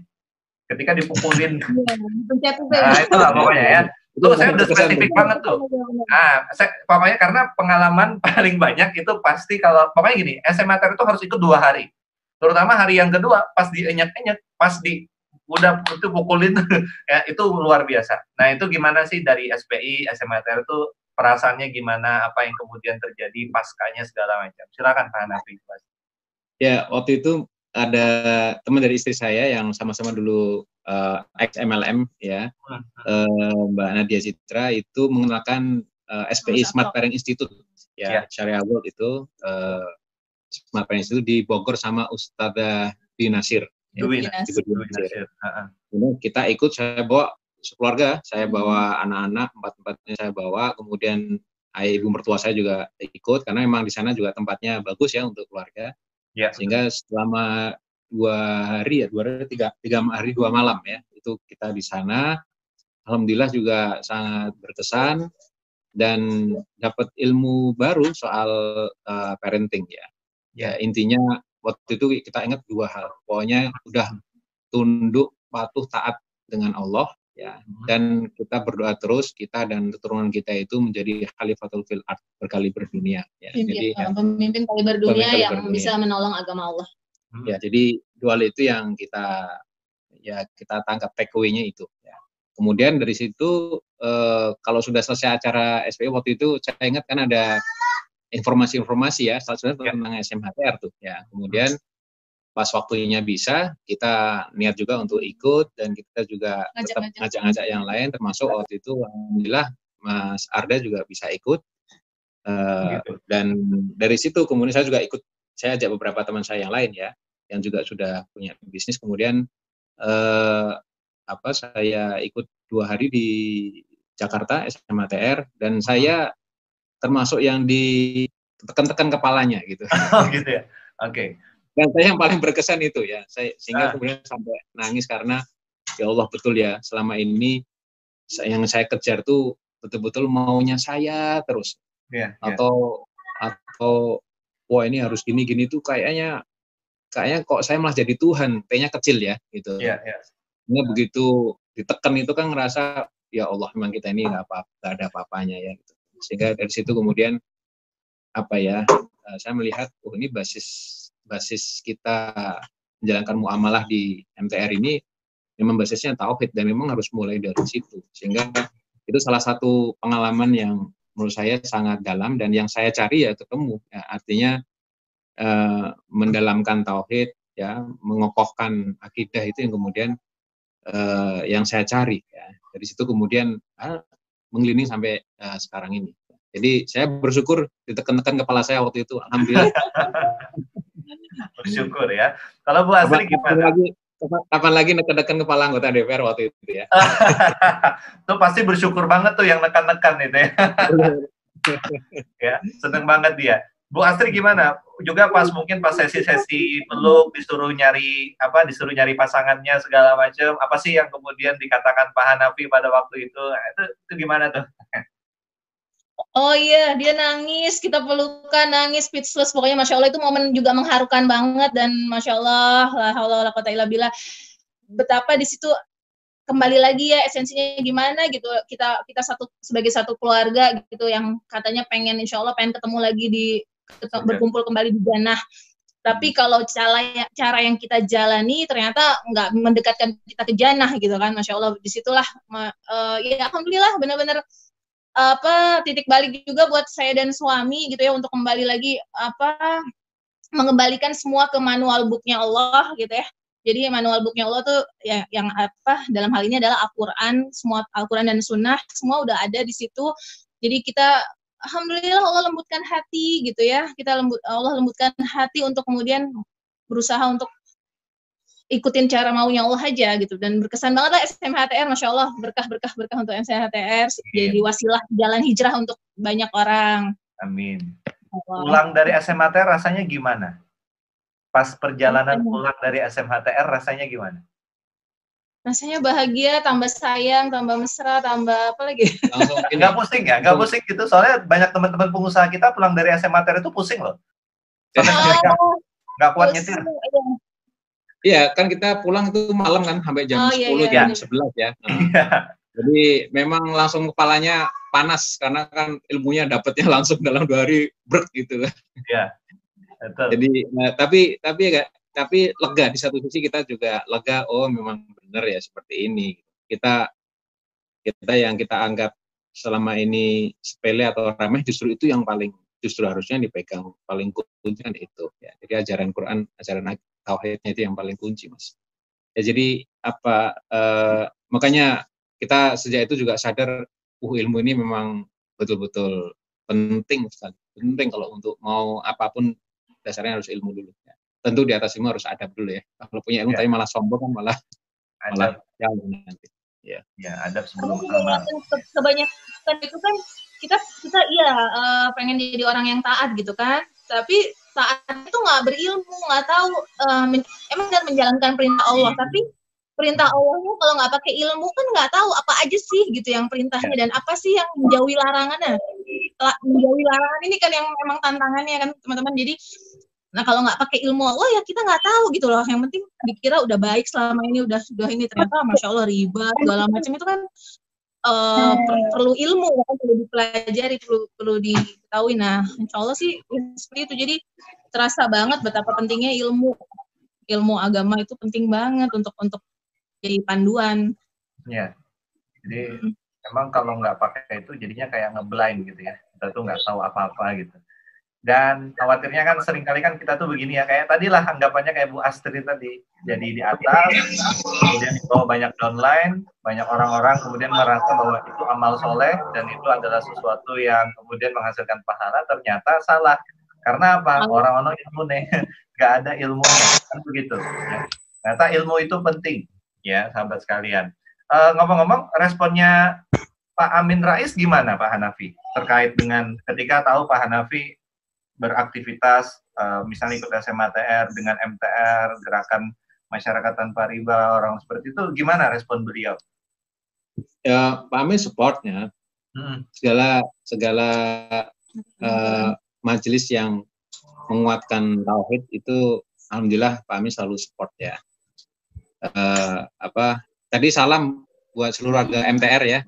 ketika dipukulin. Nah, itulah pokoknya ya. Itu saya udah spesifik banget tuh. Nah, pokoknya karena pengalaman paling banyak itu pasti kalau, pokoknya gini, SMHTR itu harus ikut 2 hari. Terutama hari yang kedua, pas diinjak-injak, udah itu pukulin, ya itu luar biasa. Nah itu gimana sih dari SPI, SMHTR itu perasaannya gimana, apa yang kemudian terjadi paskanya segala macam. Silakan Pak Hanafi. Ya waktu itu ada teman dari istri saya yang sama-sama dulu ex-MLM ya, Mbak Nadia Citra itu mengenalkan SPI Smart Parent Institute ya, Syariah World itu Smart Parent Institute di Bogor sama Ustadzah Dwi Nasir. Kemudian kita ikut, saya bawa sekeluarga, saya bawa anak-anak, 4-4-nya saya bawa, kemudian ibu mertua saya juga ikut, karena memang di sana juga tempatnya bagus ya untuk keluarga. Sehingga selama 2 hari, 3 hari 2 malam ya, itu kita di sana. Alhamdulillah juga sangat berkesan dan dapat ilmu baru soal parenting ya. Ya intinya waktu itu kita ingat 2 hal, pokoknya udah tunduk, patuh, taat dengan Allah ya, dan kita berdoa terus, kita dan keturunan kita itu menjadi khalifatul fil ard, berkaliber dunia ya. Jadi pemimpin kaliber dunia yang bisa menolong agama Allah. Ya, jadi 2 hal itu yang kita tangkap take away-nya itu ya. Kemudian dari situ kalau sudah selesai acara SPI waktu itu saya ingat kan ada informasi-informasi ya, salah satunya tentang SMHTR tuh ya. Kemudian pas waktunya bisa, kita niat juga untuk ikut, dan kita juga tetap ngajak-ngajak yang lain, termasuk waktu itu alhamdulillah Mas Arda juga bisa ikut. Dan dari situ kemudian saya juga ikut, saya ajak beberapa teman saya yang lain ya, yang juga sudah punya bisnis. Kemudian saya ikut 2 hari di Jakarta SMHTR, dan saya termasuk yang ditekan-tekan kepalanya gitu. Oh gitu ya. Oke. Dan saya yang paling berkesan itu ya, sehingga kemudian sampai nangis karena ya Allah, betul ya, selama ini yang saya kejar tuh betul-betul maunya saya terus. Atau wah ini harus gini-gini tuh kayaknya kok saya malah jadi Tuhan, P-nya kecil ya gitu. Nah, begitu ditekan itu kan ngerasa ya Allah, memang kita ini nggak ada apa-apanya ya gitu. Sehingga dari situ kemudian saya melihat ini basis kita menjalankan muamalah di MTR ini memang basisnya tauhid, dan memang harus mulai dari situ. Sehingga itu salah satu pengalaman yang menurut saya sangat dalam, dan yang saya cari ya ketemu ya, artinya mendalamkan tauhid ya, mengokohkan akidah, itu yang kemudian yang saya cari ya. Dari situ kemudian mengelilingi sampai sekarang ini. Jadi saya bersyukur ditekan-tekan kepala saya waktu itu, alhamdulillah. Bersyukur ya. Kalau Bu Asri gimana? Kapan lagi neken-neken kepala anggota DPR waktu itu ya? Tuh pasti bersyukur banget tuh yang nekan-nekan itu ya. Ya, seneng banget dia. Bu Astri gimana? Juga pas mungkin pas sesi-sesi peluk disuruh nyari pasangannya segala macam. Apa sih yang kemudian dikatakan Pak Hanafi pada waktu itu? Itu gimana tuh? Oh iya, dia nangis, kita pelukan, nangis, speechless. Pokoknya Masya Allah itu momen juga mengharukan banget. Dan Masya Allah, la haula wala quwata illa billah, betapa di situ kembali lagi ya esensinya gimana gitu, kita sebagai satu keluarga gitu yang katanya pengen insya Allah pengen ketemu lagi berkumpul kembali di jannah. Tapi kalau cara yang kita jalani ternyata nggak mendekatkan kita ke jannah gitu kan. Masya Allah, disitulah ya alhamdulillah benar-benar titik balik juga buat saya dan suami gitu ya, untuk kembali lagi mengembalikan semua ke manual booknya Allah gitu ya. Jadi manual booknya Allah tuh ya, yang dalam hal ini adalah Al-Quran, semua Al-Quran dan Sunnah semua udah ada di situ. Jadi kita alhamdulillah Allah lembutkan hati gitu ya. Allah lembutkan hati untuk kemudian berusaha untuk ikutin cara maunya Allah aja gitu. Dan berkesan banget lah SMHTR, Masya Allah, berkah untuk SMHTR, jadi wasilah jalan hijrah untuk banyak orang. Amin. Pulang dari SMHTR rasanya gimana? Pas perjalanan pulang dari SMHTR rasanya gimana? Rasanya bahagia, tambah sayang, tambah mesra, tambah apa lagi? Nggak pusing ya? Nggak pusing gitu? Soalnya banyak teman-teman pengusaha kita pulang dari SMHTR itu pusing loh. Nggak kuat nyetir. Iya, kan kita pulang itu malam kan, sampai jam 10, jam 11 ya. Jadi memang langsung kepalanya panas, karena kan ilmunya dapatnya langsung dalam 2 hari, brek gitu kan. Iya. Betul. Jadi tapi lega, di satu sisi kita juga lega, oh memang benar ya seperti ini. Kita yang kita anggap selama ini sepele atau remeh, justru itu yang justru harusnya dipegang, paling kunci kan itu ya. Jadi ajaran Quran, ajaran tauhidnya itu yang paling kunci, Mas. Ya jadi makanya kita sejak itu juga sadar ilmu ini memang betul-betul penting sekali. Penting kalau untuk mau apapun dasarnya harus ilmu dulu ya. Tentu di atas ilmu harus adab dulu ya. Kalau punya ilmu tapi malah sombong kan malah jauh nanti. Ya, adab sebelum amal. Kebanyakan itu kan kita pengen jadi orang yang taat gitu kan. Tapi taat itu nggak berilmu, nggak tahu emang kan menjalankan perintah Allah, tapi perintah Allahnya kalau nggak pakai ilmu kan nggak tahu apa aja sih gitu yang perintahnya dan apa sih yang menjauhi larangannya. Menjauhi larangan ini kan yang memang tantangannya kan teman-teman. Jadi kalau nggak pakai ilmu Allah ya kita nggak tahu gitu loh. Yang penting dikira udah baik selama ini, udah ini ternyata Masya Allah riba segala macam itu kan perlu ilmu kan, perlu dipelajari, perlu diketahui. Nah Insya Allah sih seperti itu. Jadi terasa banget betapa pentingnya ilmu agama itu penting banget untuk jadi panduan. Ya, jadi emang kalau nggak pakai itu jadinya kayak ngeblind gitu ya. Kita tuh nggak tahu apa-apa gitu. Dan khawatirnya kan seringkali kan kita tuh begini ya, kayak tadilah anggapannya kayak Bu Astri tadi. Jadi di atas, kemudian dibawa banyak downline, banyak orang-orang kemudian merasa bahwa itu amal soleh dan itu adalah sesuatu yang kemudian menghasilkan pahala. Ternyata salah. Karena apa? Orang-orang ilmu nih, nggak ada ilmunya. Kan begitu. Ya. Ternyata ilmu itu penting. Ya, sahabat sekalian. Ngomong-ngomong, responnya Pak Amin Rais gimana, Pak Hanafi? Terkait dengan ketika tahu Pak Hanafi beraktivitas, misalnya ikut SMHTR dengan MTR, gerakan masyarakat tanpa riba, orang seperti itu, gimana respon beliau? Ya, Pak Amin supportnya. Segala majelis yang menguatkan tauhid itu, alhamdulillah Pak Amin selalu support ya. Tadi salam buat seluruh warga MTR ya.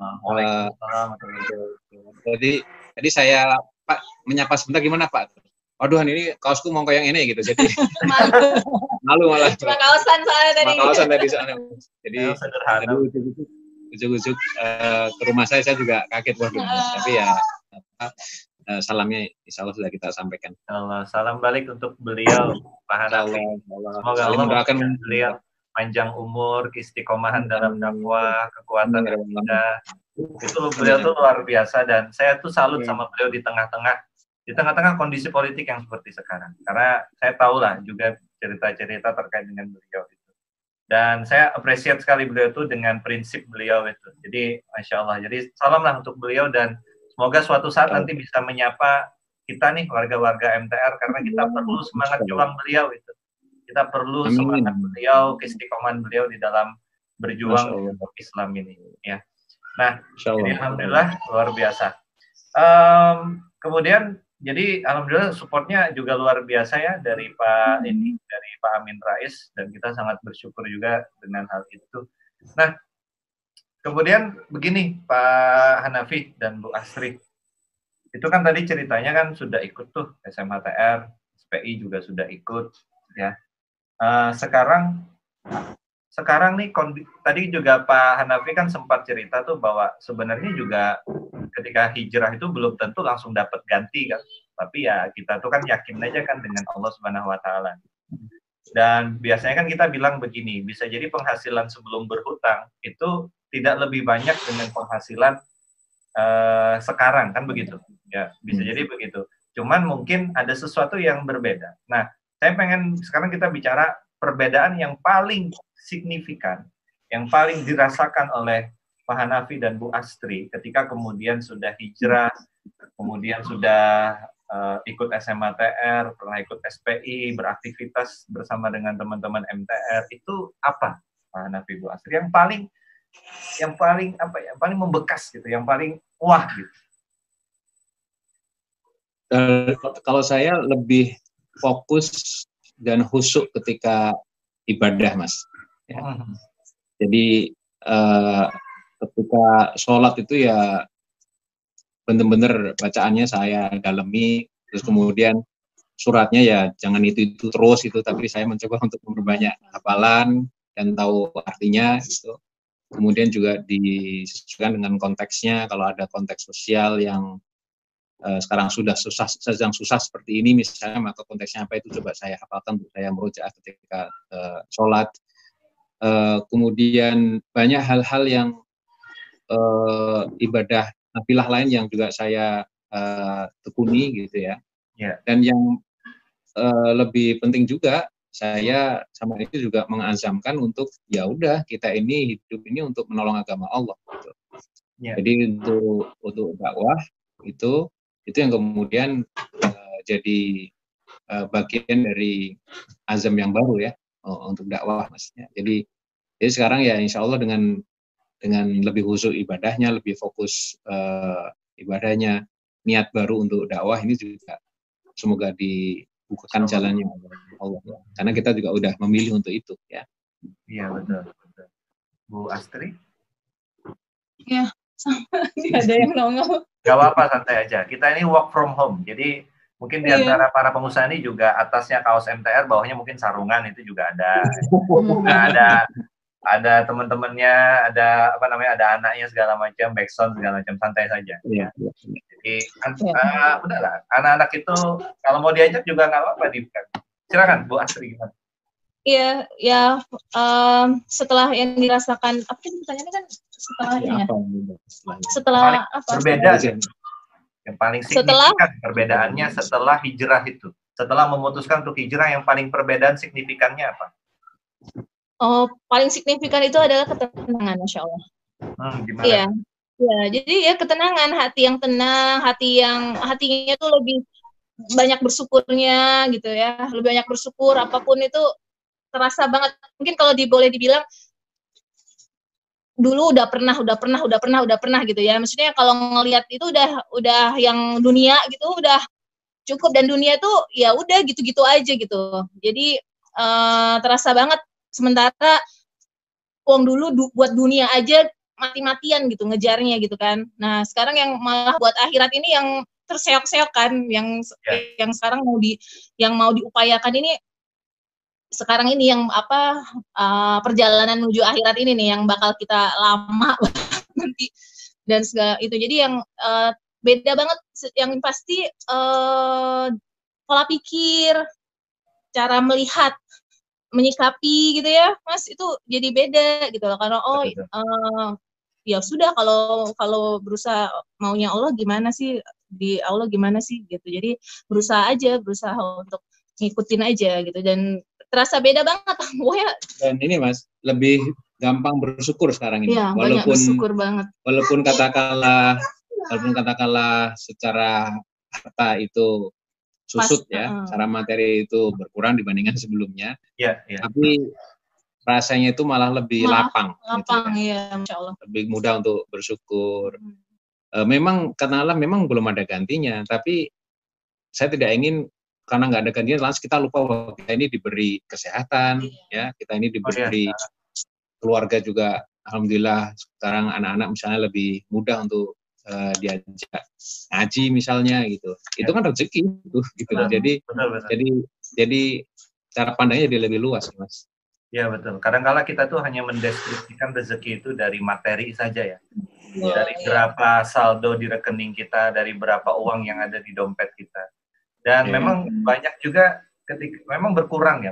Jadi saya Pak menyapa sebentar, gimana Pak? Waduh, ini kaosku mau kayak yang ini gitu. Jadi malu malah. Cuma kaosan soalnya tadi. Kaosan tadi soalnya. Jadi ujuk-ujuk ke rumah saya juga kaget, waduh. Tapi ya salamnya insya Allah sudah kita sampaikan. Salam balik untuk beliau, Pak Hanafi. Semoga Allah memberikan beliau panjang umur, istiqomahan dalam dakwah, kekuatan akidah. Itu beliau tuh luar biasa dan saya tuh salut sama beliau di tengah-tengah kondisi politik yang seperti sekarang. Karena saya tahu lah juga cerita-cerita terkait dengan beliau itu. Dan saya appreciate sekali beliau itu dengan prinsip beliau itu. Jadi Masya Allah. Jadi salam lah untuk beliau dan semoga suatu saat nanti bisa menyapa kita nih warga-warga MTR, karena kita perlu semangat juang beliau itu. Kita perlu Amin. semangat beliau, keistiqomahan beliau di dalam berjuang untuk Islam ini. Ya. Nah, jadi alhamdulillah luar biasa. Kemudian jadi alhamdulillah supportnya juga luar biasa ya dari Pak Amin Rais, dan kita sangat bersyukur juga dengan hal itu. Nah, kemudian begini Pak Hanafi dan Bu Astri, itu kan tadi ceritanya kan sudah ikut tuh SMHTR, SPI juga sudah ikut ya. Sekarang nih tadi juga Pak Hanafi kan sempat cerita tuh bahwa sebenarnya juga ketika hijrah itu belum tentu langsung dapat ganti kan, tapi ya kita tuh kan yakin aja kan dengan Allah Subhanahu Wa Taala. Dan biasanya kan kita bilang begini, bisa jadi penghasilan sebelum berhutang itu tidak lebih banyak dengan penghasilan sekarang kan begitu ya, bisa jadi begitu. Cuman mungkin ada sesuatu yang berbeda. Nah, saya pengen sekarang kita bicara perbedaan yang paling signifikan, yang paling dirasakan oleh Pak Hanafi dan Bu Astri ketika kemudian sudah hijrah, kemudian sudah ikut SMHTR, pernah ikut SPI, beraktivitas bersama dengan teman-teman MTR, itu apa Pak Hanafi, Bu Astri yang paling apa ya, paling membekas gitu, yang paling wah gitu? Kalau saya lebih fokus dan khusyuk ketika ibadah, Mas. Ya. Jadi ketika sholat itu ya benar-benar bacaannya saya dalemi, terus kemudian suratnya ya jangan itu terus itu, tapi saya mencoba untuk memperbanyak hafalan dan tahu artinya gitu. Kemudian juga disesuaikan dengan konteksnya, kalau ada konteks sosial yang sekarang sedang susah seperti ini misalnya, maka konteksnya apa itu coba saya hafalkan untuk saya merujaah ketika sholat. Kemudian banyak hal-hal yang ibadah nafilah lain yang juga saya tekuni gitu ya. Yeah. Dan yang lebih penting juga, saya sama itu juga mengazamkan untuk ya udah kita ini hidup ini untuk menolong agama Allah gitu. Yeah. Jadi untuk dakwah itu yang kemudian jadi bagian dari azam yang baru ya untuk dakwah, maksudnya. Jadi sekarang ya insya Allah dengan lebih khusyuk ibadahnya, lebih fokus ibadahnya, niat baru untuk dakwah ini juga semoga dibukakan jalannya Allah ya. Karena kita juga udah memilih untuk itu ya. Iya betul. Bu Astri? Ya, sama nggak ada yang nongol. Gak apa-apa, santai aja. Kita ini work from home, jadi mungkin di antara para pengusaha ini juga atasnya kaos MTR, bawahnya mungkin sarungan, itu juga ada. Nah, ada teman-temannya, ada ada anaknya segala macam, backsound segala macam, santai saja. Ya. Jadi udahlah, anak-anak itu kalau mau diajak juga nggak apa-apa. Silakan Bu Astri gimana? Iya, ya setelah yang dirasakan, apa sih pertanyaannya kan setelah apa? Berbeda. Yang paling signifikan perbedaannya setelah hijrah itu. Setelah memutuskan untuk hijrah, yang paling perbedaan signifikannya apa? Oh, paling signifikan itu adalah ketenangan, Masya Allah. Gimana? Iya, ya, jadi ya ketenangan, hati yang tenang, hatinya tuh lebih banyak bersyukurnya gitu ya, lebih banyak bersyukur, apapun itu terasa banget. Mungkin kalau boleh dibilang dulu udah pernah gitu ya. Maksudnya kalau ngelihat itu udah yang dunia gitu udah cukup, dan dunia tuh ya udah gitu-gitu aja gitu. Jadi terasa banget. Sementara uang dulu buat dunia aja mati-matian gitu ngejarnya gitu kan. Nah, sekarang yang malah buat akhirat ini yang terseok-seok kan, yang sekarang yang mau diupayakan ini sekarang ini yang perjalanan menuju akhirat ini nih yang bakal kita lama nanti dan segala itu. Jadi yang beda banget, yang pasti pola pikir, cara melihat, menyikapi gitu ya, Mas, itu jadi beda gitu loh. Karena ya sudah, kalau berusaha maunya Allah gimana sih, di Allah gimana sih gitu. Jadi berusaha untuk ngikutin aja gitu, dan terasa beda banget. Dan ini Mas, lebih gampang bersyukur sekarang ini. Ya, walaupun bersyukur banget. Walaupun katakanlah secara harta itu susut ya, secara materi itu berkurang dibandingkan sebelumnya. Iya, iya. Tapi rasanya itu malah lebih lapang. Lapang, gitu, ya, Masya Allah. Lebih mudah untuk bersyukur. Memang karena Allah memang belum ada gantinya, tapi saya tidak ingin karena nggak ada gantinya langsung kita lupa bahwa kita ini diberi kesehatan, ya, kita ini diberi keluarga juga. Alhamdulillah sekarang anak-anak misalnya lebih mudah untuk diajak ngaji misalnya gitu. Itu kan rezeki gitu. Betul, Jadi betul. jadi cara pandangnya jadi lebih luas, Mas. Ya betul. Kadang-kala kita tuh hanya mendeskripsikan rezeki itu dari materi saja ya. Dari berapa saldo di rekening kita, dari berapa uang yang ada di dompet kita. Dan memang banyak juga ketika memang berkurang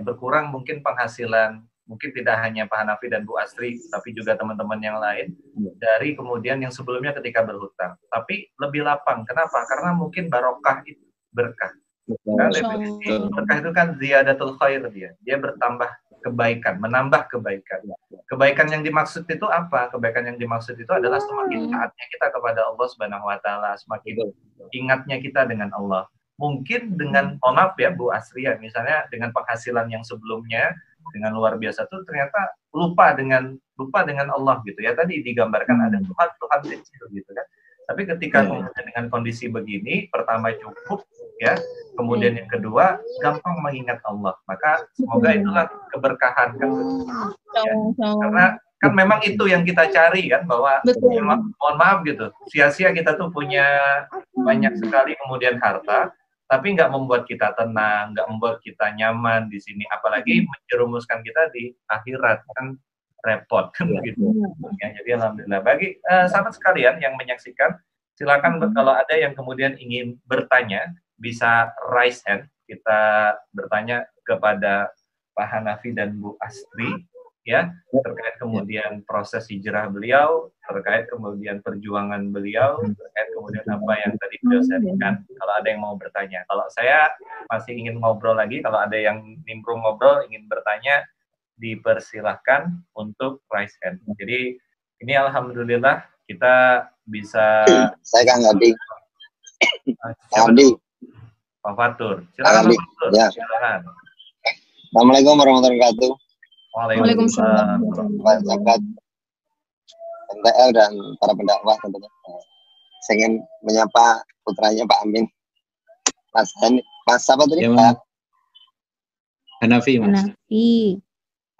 mungkin penghasilan, mungkin tidak hanya Pak Hanafi dan Bu Astri, tapi juga teman-teman yang lain dari kemudian yang sebelumnya ketika berhutang. Tapi lebih lapang. Kenapa? Karena mungkin barokah itu berkah. Kan definisi berkah itu kan ziyadatul khair dia bertambah kebaikan, menambah kebaikan. Kebaikan yang dimaksud itu apa? Kebaikan yang dimaksud itu adalah semakin taatnya kita kepada Allah Subhanahu wa taala, semakin ingatnya kita dengan Allah. Mungkin dengan maaf ya Bu Astri ya, misalnya dengan penghasilan yang sebelumnya dengan luar biasa tuh ternyata lupa dengan Allah gitu ya. Tadi digambarkan ada Tuhan kecil gitu kan. Tapi ketika kemudian dengan kondisi begini, pertama cukup ya, kemudian yang kedua gampang mengingat Allah. Maka semoga itulah keberkahan kan. Ya. Karena kan memang itu yang kita cari kan, bahwa mohon maaf gitu, sia-sia kita tuh punya banyak sekali kemudian harta, tapi nggak membuat kita tenang, nggak membuat kita nyaman di sini, apalagi menjerumuskan kita di akhirat kan. Repot kan begitu. Ya, jadi alhamdulillah bagi sahabat sekalian yang menyaksikan, silakan kalau ada yang kemudian ingin bertanya bisa raise hand, kita bertanya kepada Pak Hanafi dan Bu Astri ya, terkait kemudian proses hijrah beliau, terkait kemudian perjuangan beliau, terkait kemudian apa yang tadi beliau sharingkan. Kalau ada yang mau bertanya, kalau saya masih ingin ngobrol lagi, kalau ada yang nimbrung ngobrol ingin bertanya, dipersilahkan untuk raise hand. Jadi ini alhamdulillah kita bisa. Saya Kang Adi. Kang Adi. Pak Fatur. Silakan Pak Fatur. Ya. Silakan. Assalamualaikum warahmatullahi wabarakatuh. Waalaikumsalam. Pak sahabat MTL dan para pendakwah tentunya. Saya ingin menyapa putranya Pak Amin. Mas siapa tadi? Ya, Pak Hanafi, Mas.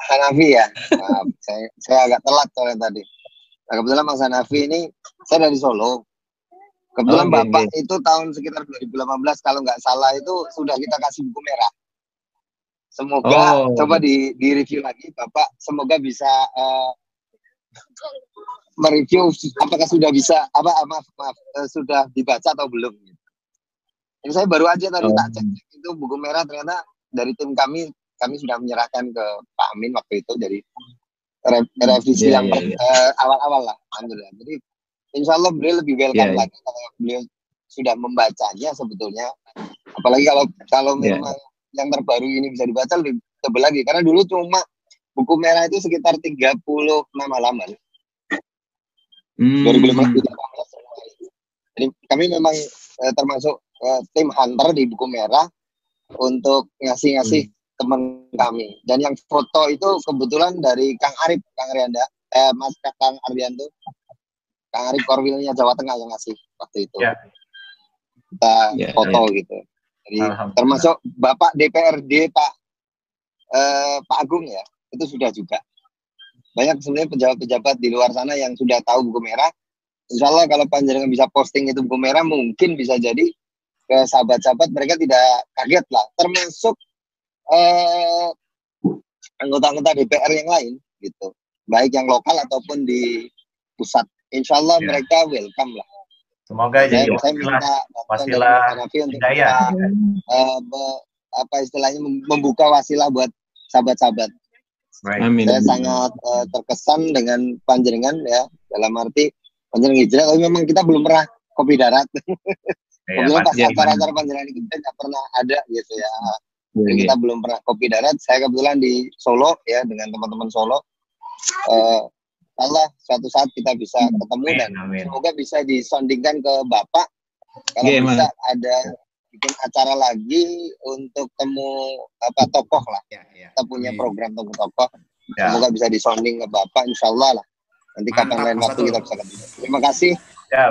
Hanafi ya. Maaf, saya agak telat soalnya tadi. Nah, kebetulan Mas Hanafi ini saya dari Solo. Kebetulan Bapak itu tahun sekitar 2018 kalau nggak salah itu sudah kita kasih buku merah. Semoga coba di review lagi Bapak, semoga bisa mereview apakah sudah bisa sudah dibaca atau belum. Ini saya baru aja tadi tak cek itu buku merah, ternyata dari tim kami sudah menyerahkan ke Pak Amin waktu itu dari revisi yang awal-awal lah, alhamdulillah. Jadi insya Allah beliau lebih welcome lagi kalau beliau sudah membacanya sebetulnya. Apalagi kalau memang yang terbaru ini bisa dibaca lebih tebal lagi. Karena dulu cuma buku merah itu sekitar 36 halaman. 2015. Jadi kami memang termasuk tim hunter di buku merah untuk ngasih teman kami. Dan yang foto itu kebetulan dari Kang Arif, Mas Kang Ardianto, Kang Arif Korwilnya Jawa Tengah yang ngasih waktu itu. Kita foto gitu. Jadi termasuk Bapak DPRD Pak Agung ya, itu sudah juga. Banyak sebenarnya pejabat-pejabat di luar sana yang sudah tahu buku merah. Insya Allah kalau panjenengan bisa posting itu buku merah, mungkin bisa jadi ke sahabat-sahabat mereka tidak kaget lah. Termasuk anggota-anggota DPR yang lain gitu, baik yang lokal ataupun di pusat. Insya Allah mereka welcome lah. Semoga jadi wasilah hidayah. Apa istilahnya, membuka wasilah buat sahabat-sahabat. Amin. Saya sangat terkesan dengan panjenengan ya, dalam arti panjenengan hijrah, tapi memang kita belum pernah kopi darat. Kemudian pas acara-acara panjenengan kita nggak pernah ada gitu ya. Jadi kita belum pernah kopi darat. Saya kebetulan di Solo ya, dengan teman-teman Solo. Allah suatu saat kita bisa ketemu dan semoga bisa disondingkan ke Bapak kalau Iya, bisa ada bikin acara lagi untuk temu tokoh lah. Kita punya program temu tokoh. Semoga bisa disonding ke Bapak, insya Allah lah. Nanti kapan lain waktu kita bisa ketemu. Terima kasih.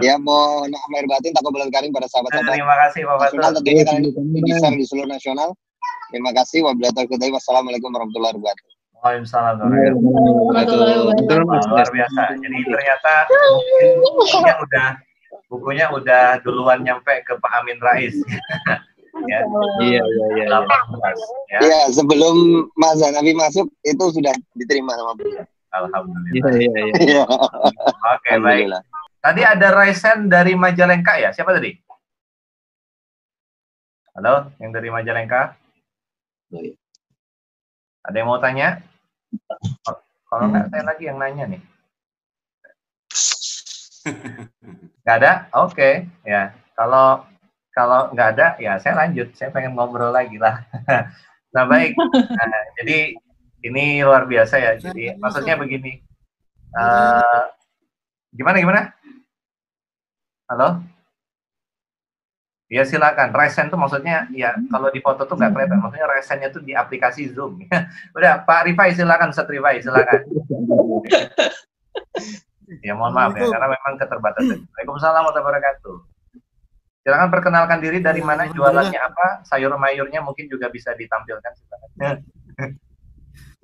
Ya, mohon air batin takabul karim pada sahabat-sahabat. Terima kasih Pak Fatul. Nasional tentunya kalian bisa di seluruh nasional. Terima kasih. Wabillahi taufiq wal hidayah. Wassalamualaikum warahmatullahi wabarakatuh. Waalaikumsalam. Warahmatullahi Luar biasa. Jadi ternyata bukunya udah duluan nyampe ke Pak Amin Rais. Ya. Iya. 18, ya. Iya, sebelum Mas Hanafi masuk itu sudah diterima sama beliau. Alhamdulillah. Iya. Oke, baik. Tadi ada Raisen dari Majalengka ya? Siapa tadi? Halo, yang dari Majalengka? Ada yang mau tanya? Kalau nggak, saya lagi yang nanya nih. Nggak ada? Oke. Ya, kalau nggak ada, ya saya lanjut. Saya pengen ngobrol lagi lah. Nah, baik. Nah, jadi ini luar biasa ya. Jadi maksudnya begini. Gimana? Halo? Ya silakan. Resen tuh maksudnya ya kalau di foto tuh nggak kelihatan. Maksudnya resennya tuh di aplikasi Zoom. Udah, Pak Rifai silakan, Ustaz Rifai silakan. Ya mohon maaf ya karena memang keterbatasan. Waalaikumsalam warahmatullahi wabarakatuh. Silakan perkenalkan diri dari mana, jualannya apa, sayur mayurnya mungkin juga bisa ditampilkan.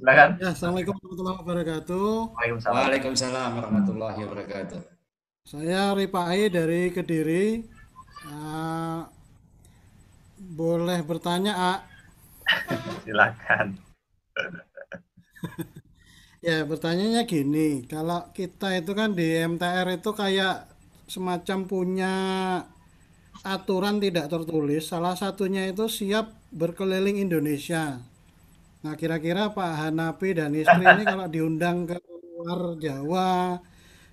Silakan. Ya, Assalamualaikum warahmatullahi wabarakatuh. Waalaikumsalam warahmatullahi wabarakatuh. Saya Rifai dari Kediri. Boleh bertanya, A? Silakan. Ya, bertanyanya gini, kalau kita itu kan di MTR itu kayak semacam punya aturan tidak tertulis, salah satunya itu siap berkeliling Indonesia. Nah, kira-kira Pak Hanafi dan istri ini kalau diundang ke luar Jawa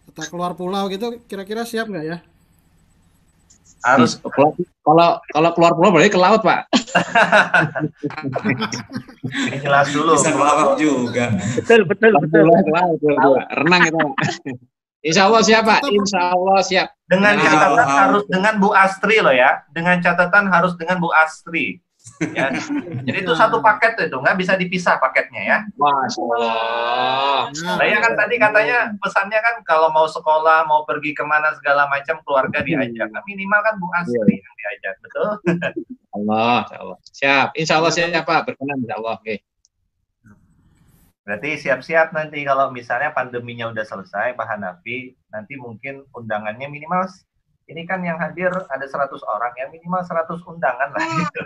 atau keluar pulau gitu, kira-kira siap nggak ya? Harus kalau keluar pulau berarti ke laut, Pak. jelas dulu. Bisa ngelawak juga. Betul. Ke laut. Renang itu. Insya Allah siap, Pak. Insya Allah siap. Dengan catatan harus dengan Bu Astri loh ya. Dengan catatan harus dengan Bu Astri. Ya. Jadi itu satu paket itu, nggak bisa dipisah paketnya ya. Masya Allah. Nah ya kan tadi katanya pesannya kan kalau mau sekolah, mau pergi kemana segala macam keluarga diajak. Nah, minimal kan Bu Astri yang diajak, betul? Allah. Siap. Insya Allah siap, Pak. Berkenan, insya Allah. Oke. Berarti siap-siap nanti kalau misalnya pandeminya udah selesai, Pak Hanafi, nanti mungkin undangannya minimal, ini kan yang hadir ada 100 orang, ya minimal 100 undangan lah gitu.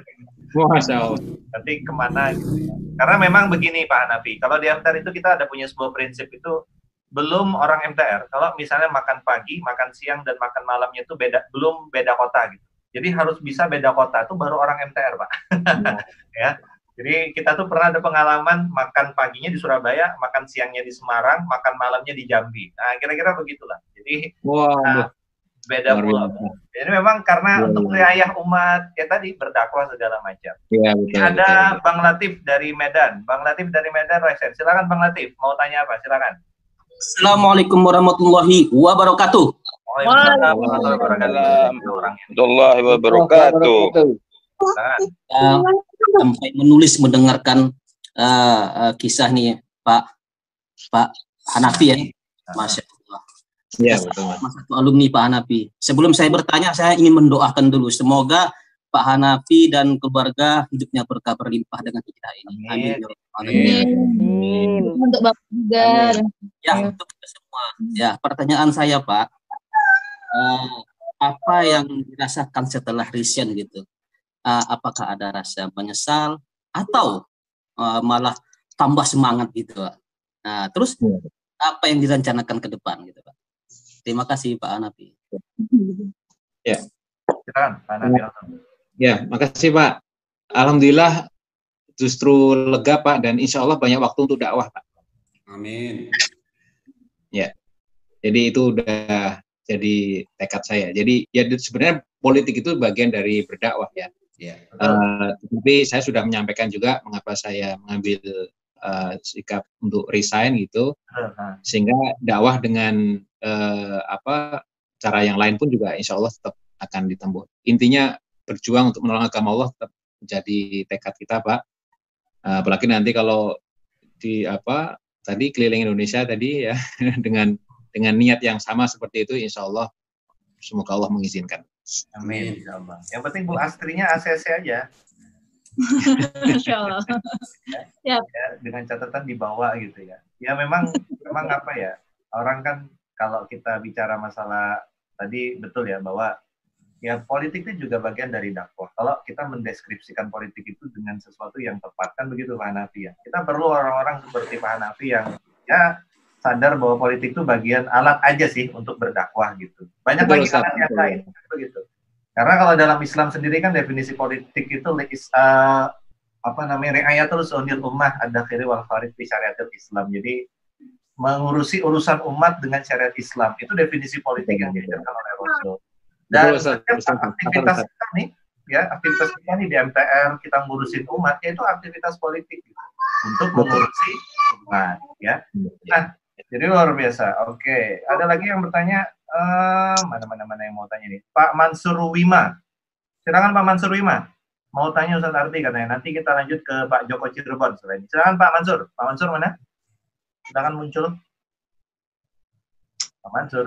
Masya Allah. Nanti kemana gitu ya. Karena memang begini Pak Hanafi, kalau di MTR itu kita ada punya sebuah prinsip itu, belum orang MTR, kalau misalnya makan pagi, makan siang, dan makan malamnya itu belum beda kota gitu. Jadi harus bisa beda kota, itu baru orang MTR Pak. Ya. Jadi kita tuh pernah ada pengalaman makan paginya di Surabaya, makan siangnya di Semarang, makan malamnya di Jambi. Nah kira-kira begitulah. Jadi beda pulau. Jadi memang karena untuk riayah umat ya tadi berdakwah segala macam. Ya, betul, ada betul. Bang Latif dari Medan. Bang Latif dari Medan, Resen. Silakan Bang Latif. Mau tanya apa? Silakan. Assalamualaikum warahmatullahi wabarakatuh. Waalaikumsalam warahmatullahi wabarakatuh. Sampai menulis mendengarkan kisah nih Pak Hanafi ya. Masya Allah. Iya, betul, Mas. Satu alumni Pak Hanafi. Sebelum saya bertanya, saya ingin mendoakan dulu. Semoga Pak Hanafi dan keluarga hidupnya berkah berlimpah dengan hidayah ini. Amin. Amin. Untuk Bapak juga. Ya, untuk kita semua. Ya, pertanyaan saya Pak, apa yang dirasakan setelah resign gitu? Apakah ada rasa menyesal atau malah tambah semangat gitu Pak? Nah, terus apa yang direncanakan ke depan gitu Pak? Terima kasih Pak Hanafi. Ya. Silakan Pak Hanafi. Ya, makasih Pak. Alhamdulillah justru lega Pak dan insya Allah banyak waktu untuk dakwah Pak. Amin. Ya. Jadi itu udah jadi tekad saya. Jadi ya sebenarnya politik itu bagian dari berdakwah ya. Ya. Tapi saya sudah menyampaikan juga mengapa saya mengambil sikap untuk resign gitu, sehingga dakwah dengan cara yang lain pun juga insya Allah tetap akan ditempuh. Intinya berjuang untuk menolong agama Allah tetap menjadi tekad kita, Pak. Apalagi nanti kalau di tadi keliling Indonesia tadi ya dengan niat yang sama seperti itu, insya Allah semoga Allah mengizinkan. Amin. Yang penting Bu Astrinya ACC aja. Insya Allah. Ya, dengan catatan dibawa gitu ya. Ya memang apa ya, orang kan kalau kita bicara masalah tadi betul ya bahwa ya politik itu juga bagian dari dakwah. Kalau kita mendeskripsikan politik itu dengan sesuatu yang tepat, kan begitu Pak Hanafi ya. Kita perlu orang-orang seperti Pak Hanafi yang ya sadar bahwa politik itu bagian alat aja sih untuk berdakwah gitu. Banyak lagi alat yang lain, begitu. Karena kalau dalam Islam sendiri kan definisi politik itu ri'ayatul sunil ummah ad-dakhili wal kharij fi syariatul Islam. Jadi mengurusi urusan umat dengan syariat Islam itu definisi politik yang diajarkan oleh Rasul. Dan aktivitas kita nih, ya aktivitas kita nih di MTR, kita ngurusin umat, yaitu aktivitas politik gitu, untuk mengurusi umat, ya. Nah, jadi luar biasa. Oke, ada lagi yang bertanya, mana yang mau tanya nih? Pak Mansur Wima, silakan Pak Mansur Wima, mau tanya Ustaz Arti katanya. Nanti kita lanjut ke Pak Joko Cirebon selain. Silakan Pak Mansur. Pak Mansur mana? Silakan muncul. Pak Mansur.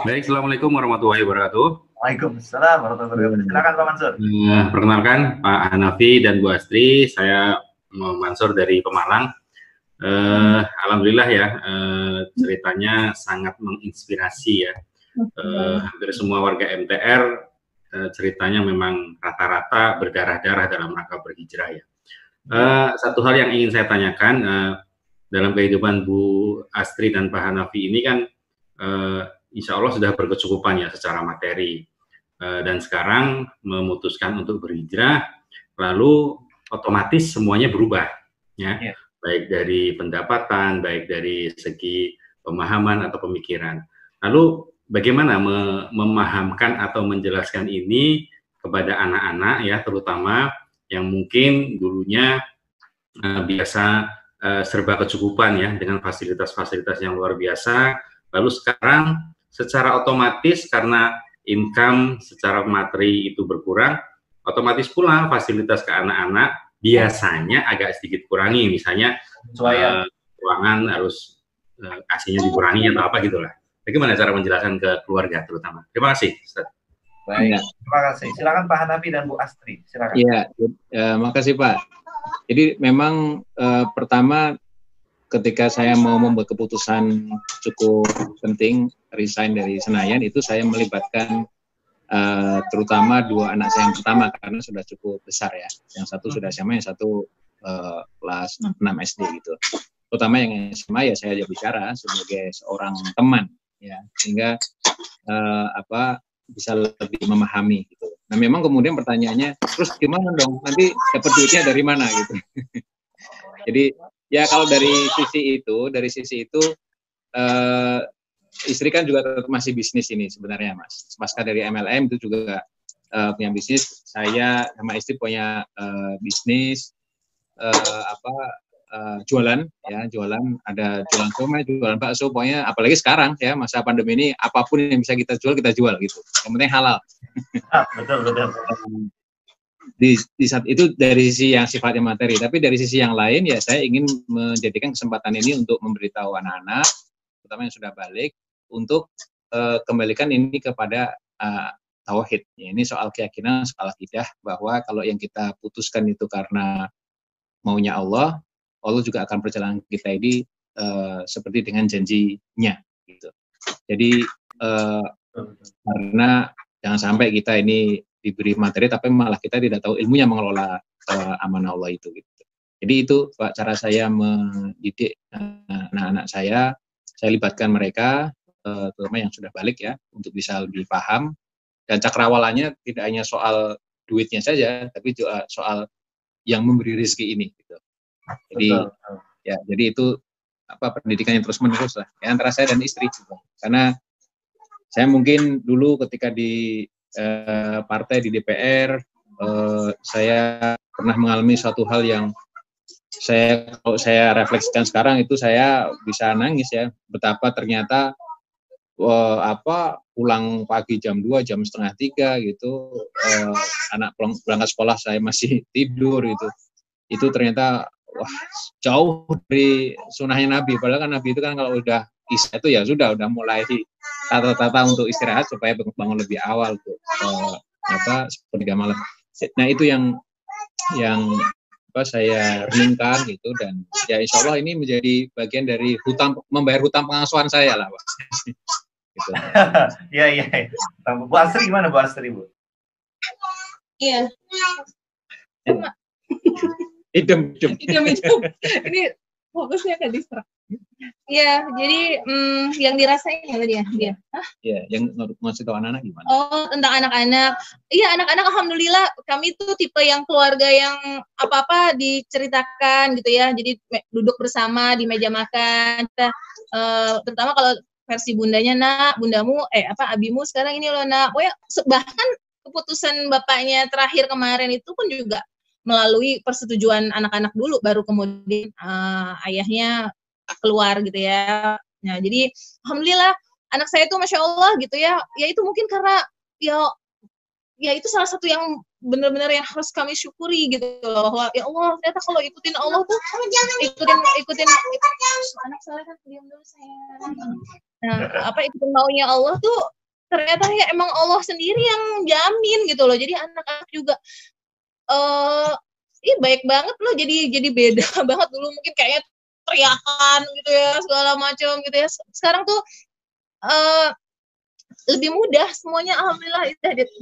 Baik, Assalamualaikum warahmatullahi wabarakatuh. Waalaikumsalam warahmatullahi wabarakatuh. Silakan Pak Mansur. Perkenalkan Pak Hanafi dan Bu Astri, saya Mansur dari Pemalang. Alhamdulillah ya, ceritanya sangat menginspirasi ya. Hampir semua warga MTR ceritanya memang rata-rata berdarah-darah dalam rangka berhijrah ya. Satu hal yang ingin saya tanyakan, dalam kehidupan Bu Astri dan Pak Hanafi ini kan insya Allah sudah berkecukupan ya secara materi, dan sekarang memutuskan untuk berhijrah, lalu otomatis semuanya berubah ya, baik dari pendapatan, baik dari segi pemahaman atau pemikiran. Lalu bagaimana memahamkan atau menjelaskan ini kepada anak-anak ya, terutama yang mungkin dulunya biasa serba kecukupan ya, dengan fasilitas-fasilitas yang luar biasa, lalu sekarang secara otomatis karena income secara materi itu berkurang, otomatis pula fasilitas ke anak-anak biasanya agak sedikit kurangi, misalnya ruangan harus AC-nya dikurangi atau apa gitulah. Bagaimana cara menjelaskan ke keluarga terutama? Terima kasih, Ustaz. Baik, terima kasih. Silakan Pak Hanafi dan Bu Astri. Silakan. Iya, makasih Pak. Jadi memang pertama ketika saya mau membuat keputusan cukup penting resign dari Senayan, itu saya melibatkan terutama dua anak saya yang pertama karena sudah cukup besar ya. Yang satu sudah SMA, yang satu kelas 6 SD gitu. Terutama yang SMA ya saya bicara sebagai seorang teman ya, sehingga bisa lebih memahami gitu. Nah memang kemudian pertanyaannya, terus gimana dong? Nanti dapat duitnya dari mana gitu? Jadi ya kalau dari sisi itu istri kan juga masih bisnis ini sebenarnya Mas. Pasca dari MLM itu juga punya bisnis. Saya sama istri punya bisnis jualan ya, ada jualan somai, jualan bakso, pokoknya apalagi sekarang ya masa pandemi ini apapun yang bisa kita jual gitu. Yang penting halal. Betul. Di saat itu dari sisi yang sifatnya materi, tapi dari sisi yang lain ya saya ingin menjadikan kesempatan ini untuk memberitahu anak-anak, terutama yang sudah balik, untuk kembalikan ini kepada tauhid. Ya, ini soal keyakinan, soal akidah bahwa kalau yang kita putuskan itu karena maunya Allah juga akan perjalanan kita ini seperti dengan janjinya gitu. Jadi karena jangan sampai kita ini diberi materi tapi malah kita tidak tahu ilmunya mengelola amanah Allah itu gitu. Jadi itu Pak cara saya mendidik anak-anak saya libatkan mereka terutama yang sudah balik ya untuk bisa lebih paham, dan cakrawalannya tidak hanya soal duitnya saja tapi juga soal yang memberi rezeki ini gitu. Jadi ya jadi itu pendidikan yang terus menerus lah ya, antara saya dan istri juga. Karena saya mungkin dulu ketika di partai di DPR saya pernah mengalami suatu hal yang kalau saya refleksikan sekarang itu saya bisa nangis ya, betapa ternyata pulang pagi jam 2, jam setengah 3 gitu, anak berangkat sekolah saya masih tidur gitu. Itu ternyata wah jauh dari sunnahnya Nabi. Padahal kan Nabi itu kan kalau udah isya itu ya sudah mulai tata-tata untuk istirahat supaya bangun lebih awal tuh sepertiga malam. Nah itu yang saya renungkan gitu, dan ya insya Allah ini menjadi bagian dari membayar hutang pengasuhan saya lah, Pak. Gitu. Iya. Bu Astri gimana Bu Astri, Bu? Iya. Idem. Ini fokusnya ke distrak. Iya, jadi yang dirasain ya tadi ya dia. Iya, yang ngasih tahu anak-anak gimana? Oh, tentang anak-anak. Iya, anak-anak alhamdulillah kami tuh tipe yang keluarga yang apa-apa diceritakan gitu ya. Jadi duduk bersama di meja makan. Kita terutama kalau versi bundanya, nak, bundamu abimu sekarang ini loh, nak. Oh ya, bahkan keputusan bapaknya terakhir kemarin itu pun juga melalui persetujuan anak-anak dulu, baru kemudian ayahnya keluar gitu ya. Nah, jadi alhamdulillah anak saya itu masya Allah gitu ya. Ya itu mungkin karena ya itu salah satu yang benar-benar yang harus kami syukuri gitu loh. Ya Allah, ternyata kalau ikutin Allah tuh ikutin anak saya kan diam dulu saya. Nah, ikutin maunya Allah tuh ternyata ya emang Allah sendiri yang jamin gitu loh. Jadi anak-anak juga baik banget loh, jadi beda banget. Dulu mungkin kayaknya teriakan gitu ya segala macam gitu ya, sekarang tuh lebih mudah semuanya alhamdulillah,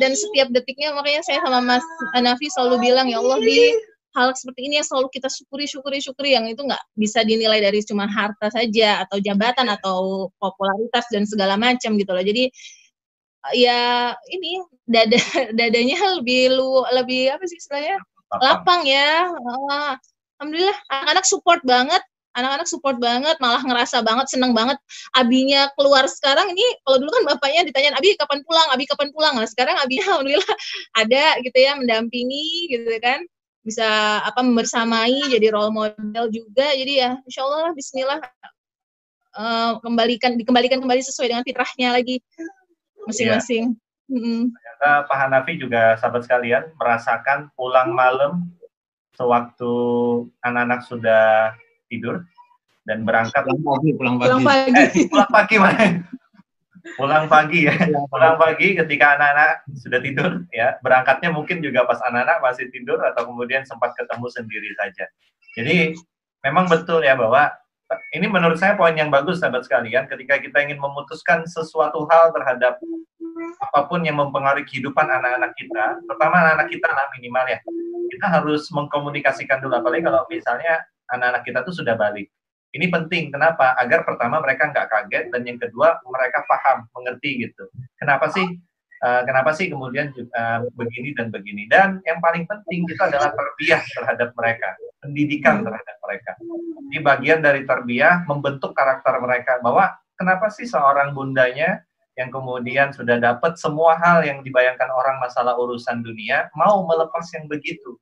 dan setiap detiknya. Makanya saya sama Mas Hanafi selalu bilang, ya Allah, di hal seperti ini yang selalu kita syukuri yang itu nggak bisa dinilai dari cuma harta saja atau jabatan atau popularitas dan segala macam gitu loh. Jadi ya ini dadanya lebih apa sih istilahnya, lapang ya. Alhamdulillah anak-anak support banget, malah ngerasa banget, seneng banget abinya keluar sekarang ini. Kalau dulu kan bapaknya ditanyain, abi kapan pulang. Nah, sekarang abinya alhamdulillah ada gitu ya, mendampingi gitu kan, bisa membersamai, jadi role model juga. Jadi ya insya Allah bismillah, dikembalikan kembali sesuai dengan fitrahnya lagi masing-masing. Ternyata Pak Hanafi juga sahabat sekalian merasakan pulang malam sewaktu anak-anak sudah tidur dan berangkat pulang pagi ketika anak-anak sudah tidur ya, berangkatnya mungkin juga pas anak-anak masih tidur atau kemudian sempat ketemu sendiri saja. Jadi memang betul ya bahwa ini menurut saya poin yang bagus sahabat sekalian, ketika kita ingin memutuskan sesuatu hal terhadap apapun yang mempengaruhi kehidupan anak-anak kita, pertama anak-anak kita lah minimal ya, kita harus mengkomunikasikan dulu, apalagi kalau misalnya anak-anak kita tuh sudah balik. Ini penting, kenapa? Agar pertama mereka nggak kaget, dan yang kedua mereka paham, mengerti gitu. Kenapa sih kemudian begini dan begini. Dan yang paling penting itu adalah tarbiyah terhadap mereka, pendidikan terhadap mereka. Ini bagian dari tarbiyah, membentuk karakter mereka, bahwa kenapa sih seorang bundanya yang kemudian sudah dapat semua hal yang dibayangkan orang masalah urusan dunia, mau melepas yang begitu.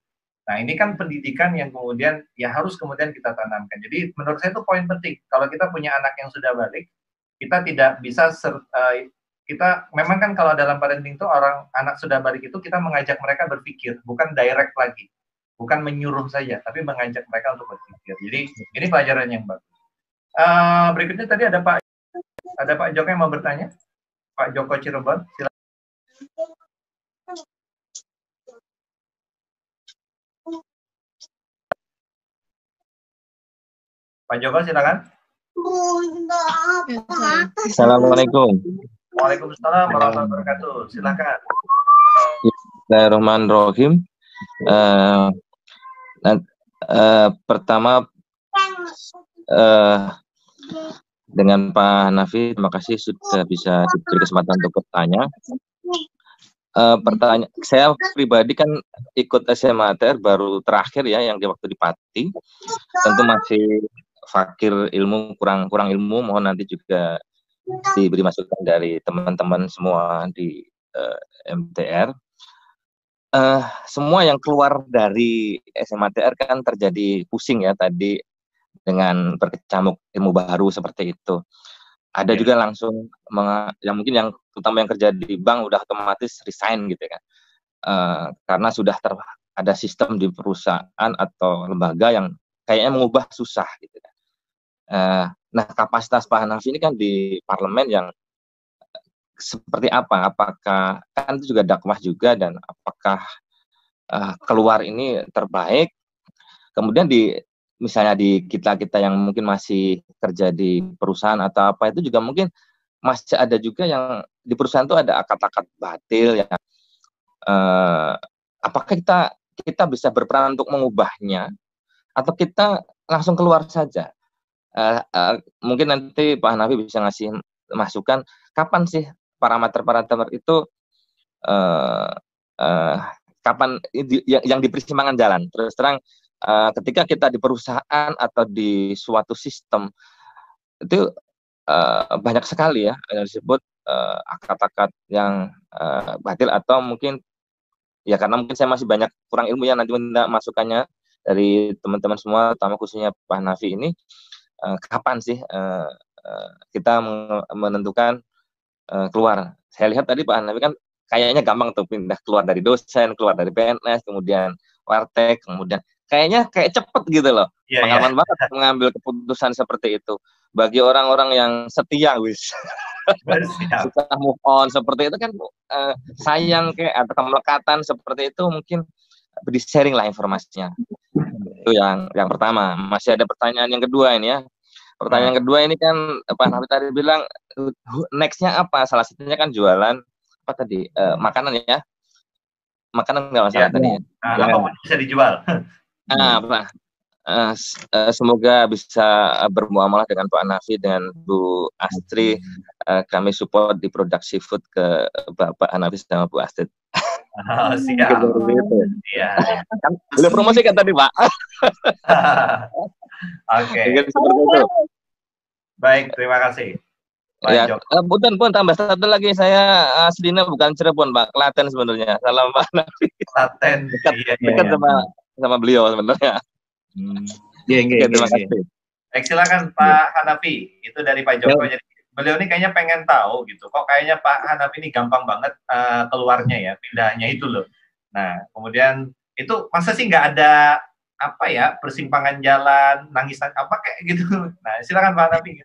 Nah, ini kan pendidikan yang kemudian ya harus kemudian kita tanamkan. Jadi menurut saya itu poin penting. Kalau kita punya anak yang sudah balik, kita tidak bisa kita memang kan kalau dalam parenting itu anak sudah balik itu kita mengajak mereka berpikir, bukan direct lagi, bukan menyuruh saja, tapi mengajak mereka untuk berpikir. Jadi ini pelajaran yang bagus. Berikutnya tadi ada Pak Joko yang mau bertanya, Pak Joko Cirebon, silakan. Pak Joko, silakan. Assalamualaikum. Waalaikumsalam warahmatullahi wabarakatuh. Silakan. Bismillahirrahmanirrahim. Pertama dengan Pak Hanafi, terima kasih sudah bisa diberi kesempatan untuk bertanya. Pertanyaan saya pribadi kan ikut SMA ATR baru terakhir ya, yang di waktu di Pati. Tentu masih fakir ilmu, kurang ilmu, mohon nanti juga diberi masukan dari teman-teman semua di MTR. Semua yang keluar dari SMA ATR kan terjadi pusing ya tadi, dengan berkecamuk ilmu baru seperti itu. Ada juga langsung yang mungkin yang terutama yang kerja di bank udah otomatis resign gitu kan. Karena sudah ada sistem di perusahaan atau lembaga yang kayaknya mengubah susah gitu kan. Nah, kapasitas Pak Hanafi ini kan di parlemen yang seperti apa? Apakah kan itu juga dakwah juga, dan apakah keluar ini terbaik? Kemudian misalnya di kita yang mungkin masih kerja di perusahaan atau apa, itu juga mungkin masih ada juga yang di perusahaan itu ada akad-akad batil ya. Apakah kita bisa berperan untuk mengubahnya atau kita langsung keluar saja? Mungkin nanti Pak Hanafi bisa ngasih masukan kapan sih parameter-parameter itu kapan yang di persimpangan jalan. Terus terang ketika kita di perusahaan atau di suatu sistem itu banyak sekali ya yang disebut akad-akad yang batil, atau mungkin ya karena mungkin saya masih banyak kurang ilmu ya, nanti minta masukannya dari teman-teman semua, terutama khususnya Pak Hanafi ini, kapan sih kita menentukan keluar. Saya lihat tadi Pak Hanafi kan kayaknya gampang tuh pindah keluar dari dosen, keluar dari PNS, kemudian warteg, kemudian kayak cepet gitu loh. Pengalaman banget mengambil keputusan seperti itu. Bagi orang-orang yang setia, susah move on seperti itu kan sayang kayak atau kemelekatan seperti itu, mungkin di sharing lah informasinya. Itu yang pertama. Masih ada pertanyaan yang kedua ini ya. Pertanyaan kedua ini kan Pak Hanafi tadi bilang next-nya apa? Salah satunya kan jualan apa tadi? Makanan ya. Makanan nggak masalah tadi ya. Apapun bisa dijual. Semoga bisa bermuamalah dengan Pak Hanafi, dengan Bu Astri. Kami support di produk seafood ke Bapak Hanafi sama Bu Astri. Siap. Iya. Kan boleh promosi kan tadi Pak. Oke. Baik, terima kasih. Ya, Punten tambah satu lagi, saya aslinya bukan Cirebon Pak, Klaten sebenarnya. Salam Pak Hanafi. Klaten. Dekat sama beliau sebenarnya. Terima kasih. Baik, silakan Pak Hanafi. Itu dari Pak Joko. Jadi beliau ini kayaknya pengen tahu gitu. Kok kayaknya Pak Hanafi ini gampang banget keluarnya ya, pindahnya itu loh. Nah, kemudian itu masa sih nggak ada apa ya, persimpangan jalan, nangisan apa kayak gitu. Nah, silakan Pak Hanafi.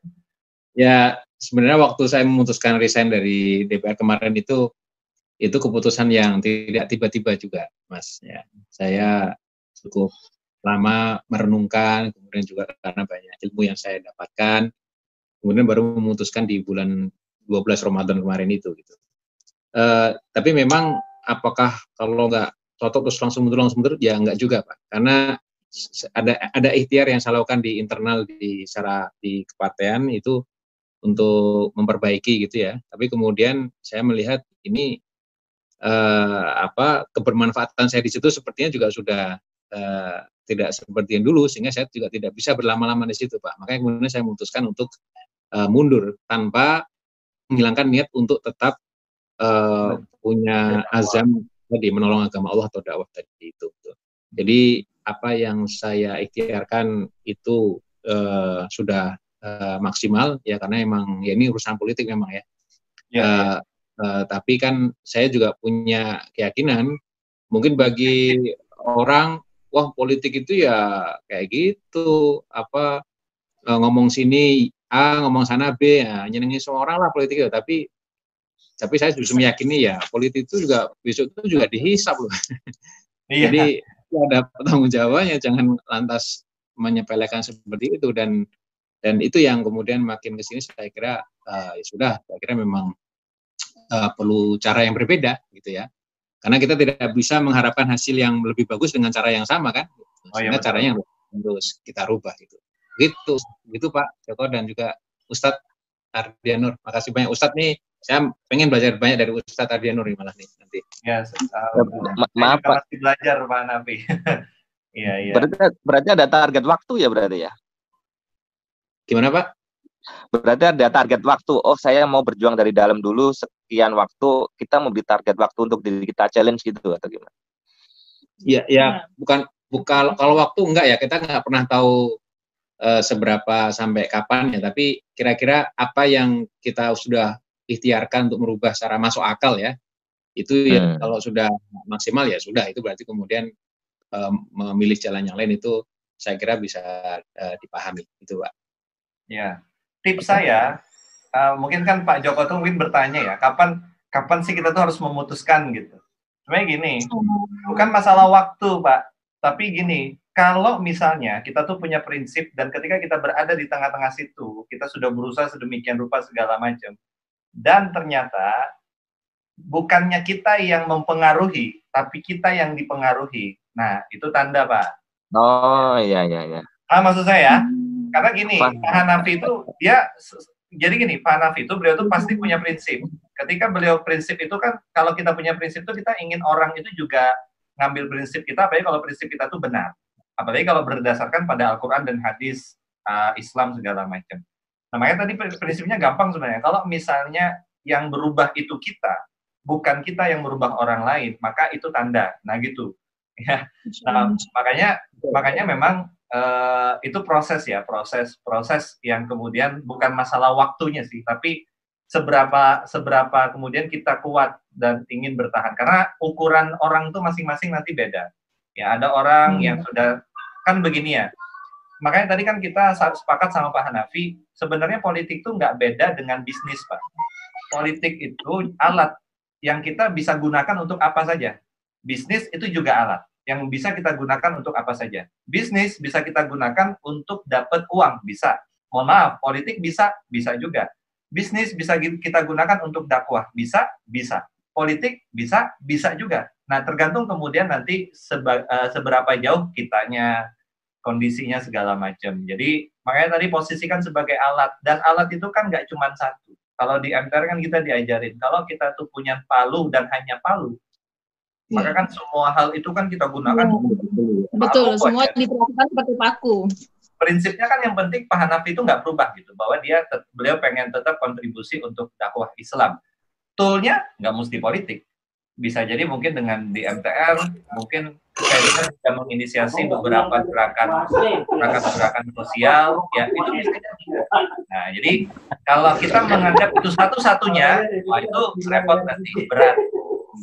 Ya, sebenarnya waktu saya memutuskan resign dari DPR kemarin itu keputusan yang tidak tiba-tiba juga, Mas. Ya, saya cukup lama merenungkan, kemudian juga karena banyak ilmu yang saya dapatkan, kemudian baru memutuskan di bulan 12 Ramadan kemarin itu gitu. Tapi memang apakah kalau nggak cocok terus langsung mundur ya nggak juga Pak, karena ada ikhtiar yang saya lakukan di internal di kepartean itu untuk memperbaiki gitu ya. Tapi kemudian saya melihat ini kebermanfaatan saya di situ sepertinya juga sudah tidak seperti yang dulu, sehingga saya juga tidak bisa berlama-lama di situ Pak. Makanya kemudian saya memutuskan untuk mundur tanpa menghilangkan niat untuk tetap punya azam tadi menolong agama Allah atau dakwah tadi itu. Jadi apa yang saya ikhtiarkan itu sudah maksimal ya, karena emang ya ini urusan politik memang ya. Tapi kan saya juga punya keyakinan mungkin bagi orang, wah politik itu ya kayak gitu, ngomong sini A, ngomong sana B, ya, nyenengin semua orang lah politik itu. Tapi saya justru meyakini ya politik itu juga besok itu juga dihisap loh. Jadi ada tanggung jawabnya, jangan lantas menyepelekan seperti itu, dan itu yang kemudian makin kesini saya kira saya kira memang perlu cara yang berbeda gitu ya. Karena kita tidak bisa mengharapkan hasil yang lebih bagus dengan cara yang sama kan. Sehingga caranya harus kita rubah gitu. Gitu Pak Joko dan juga Ustadz Ardianur. Makasih banyak Ustadz nih. Saya pengen belajar banyak dari Ustadz Ardianur nih malah nih nanti. Ya, maaf Pak. Masih belajar Pak Hanafi. Iya. Berarti ada target waktu ya berarti ya? Gimana Pak? Berarti ada target waktu. Oh, saya mau berjuang dari dalam dulu sekian waktu. Kita mau beri target waktu untuk diri kita challenge gitu atau gimana? Ya bukan kalau waktu enggak ya, kita nggak pernah tahu seberapa sampai kapan ya, tapi kira-kira apa yang kita sudah ikhtiarkan untuk merubah secara masuk akal ya, itu ya kalau sudah maksimal ya sudah, itu berarti kemudian memilih jalan yang lain itu saya kira bisa dipahami itu Pak. Ya, tips saya mungkin kan Pak Joko tuh mungkin bertanya ya, kapan sih kita tuh harus memutuskan gitu. Sebenarnya gini, bukan masalah waktu Pak, tapi gini, kalau misalnya kita tuh punya prinsip dan ketika kita berada di tengah-tengah situ, kita sudah berusaha sedemikian rupa segala macam, dan ternyata bukannya kita yang mempengaruhi, tapi kita yang dipengaruhi. Nah, itu tanda, Pak. Oh, iya. Maksud saya, karena gini, Pak Hanafi itu, jadi gini, Pak Hanafi itu, beliau tuh pasti punya prinsip. Ketika beliau prinsip itu kan, kalau kita punya prinsip itu, kita ingin orang itu juga ngambil prinsip kita, apalagi kalau prinsip kita tuh benar. Apalagi kalau berdasarkan pada Al-Quran dan hadis Islam segala macam. Nah, makanya tadi prinsipnya gampang sebenarnya. Kalau misalnya yang berubah itu kita, bukan kita yang merubah orang lain, maka itu tanda. Nah gitu. Ya. Nah, makanya memang itu proses ya, proses yang kemudian bukan masalah waktunya sih, tapi seberapa kemudian kita kuat dan ingin bertahan. Karena ukuran orang itu masing-masing nanti beda. Ya, ada orang yang sudah kan begini ya. Makanya tadi kan kita sepakat sama Pak Hanafi, sebenarnya politik itu nggak beda dengan bisnis, Pak. Politik itu alat yang kita bisa gunakan untuk apa saja. Bisnis itu juga alat yang bisa kita gunakan untuk apa saja. Bisnis bisa kita gunakan untuk dapat uang, bisa. Mohon maaf, politik bisa juga. Bisnis bisa kita gunakan untuk dakwah, bisa. Politik bisa juga. Nah, tergantung kemudian nanti seberapa jauh kitanya, kondisinya segala macam. Jadi, makanya tadi posisikan sebagai alat. Dan alat itu kan nggak cuma satu. Kalau di MTR kan kita diajarin, kalau kita tuh punya palu dan hanya palu, maka kan semua hal itu kan kita gunakan. Betul, semua diperlakukan seperti paku. Prinsipnya kan yang penting Pak Hanafi itu nggak berubah gitu, bahwa beliau pengen tetap kontribusi untuk dakwah Islam. Toolnya nggak mesti politik, bisa jadi mungkin dengan di MTR, mungkin saya bisa menginisiasi beberapa gerakan sosial, ya itu bisa jadi. Nah, jadi kalau kita menganggap itu satu-satunya, itu repot nanti, berat.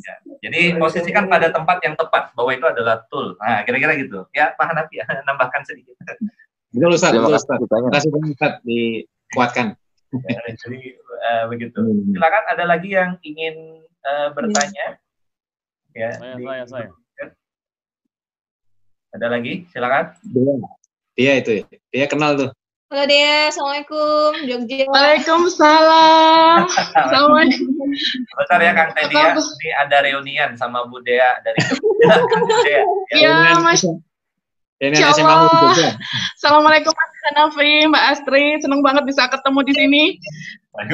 Ya. Jadi posisikan pada tempat yang tepat, bahwa itu adalah tool. Nah, kira-kira gitu. Ya, Pak Hanafi, nambahkan sedikit. Betul, Ustaz. Terima kasih banyak, Ustaz, dikuatkan. Ya, jadi begitu. Silakan, ada lagi yang ingin bertanya? Ya, saya. Ada lagi? Silakan. Dia itu, dia kenal tuh. Halo Dea, Assalamualaikum, Jogja. Waalaikumsalam. Assalamualaikum. Bentar ya Kang Teddy ya, ini ada reunian sama Bu Dea dari Jogja. Iya, Mas. Insya Allah. Assalamualaikum Mas Hanafi, Mbak Astri, senang banget bisa ketemu di sini.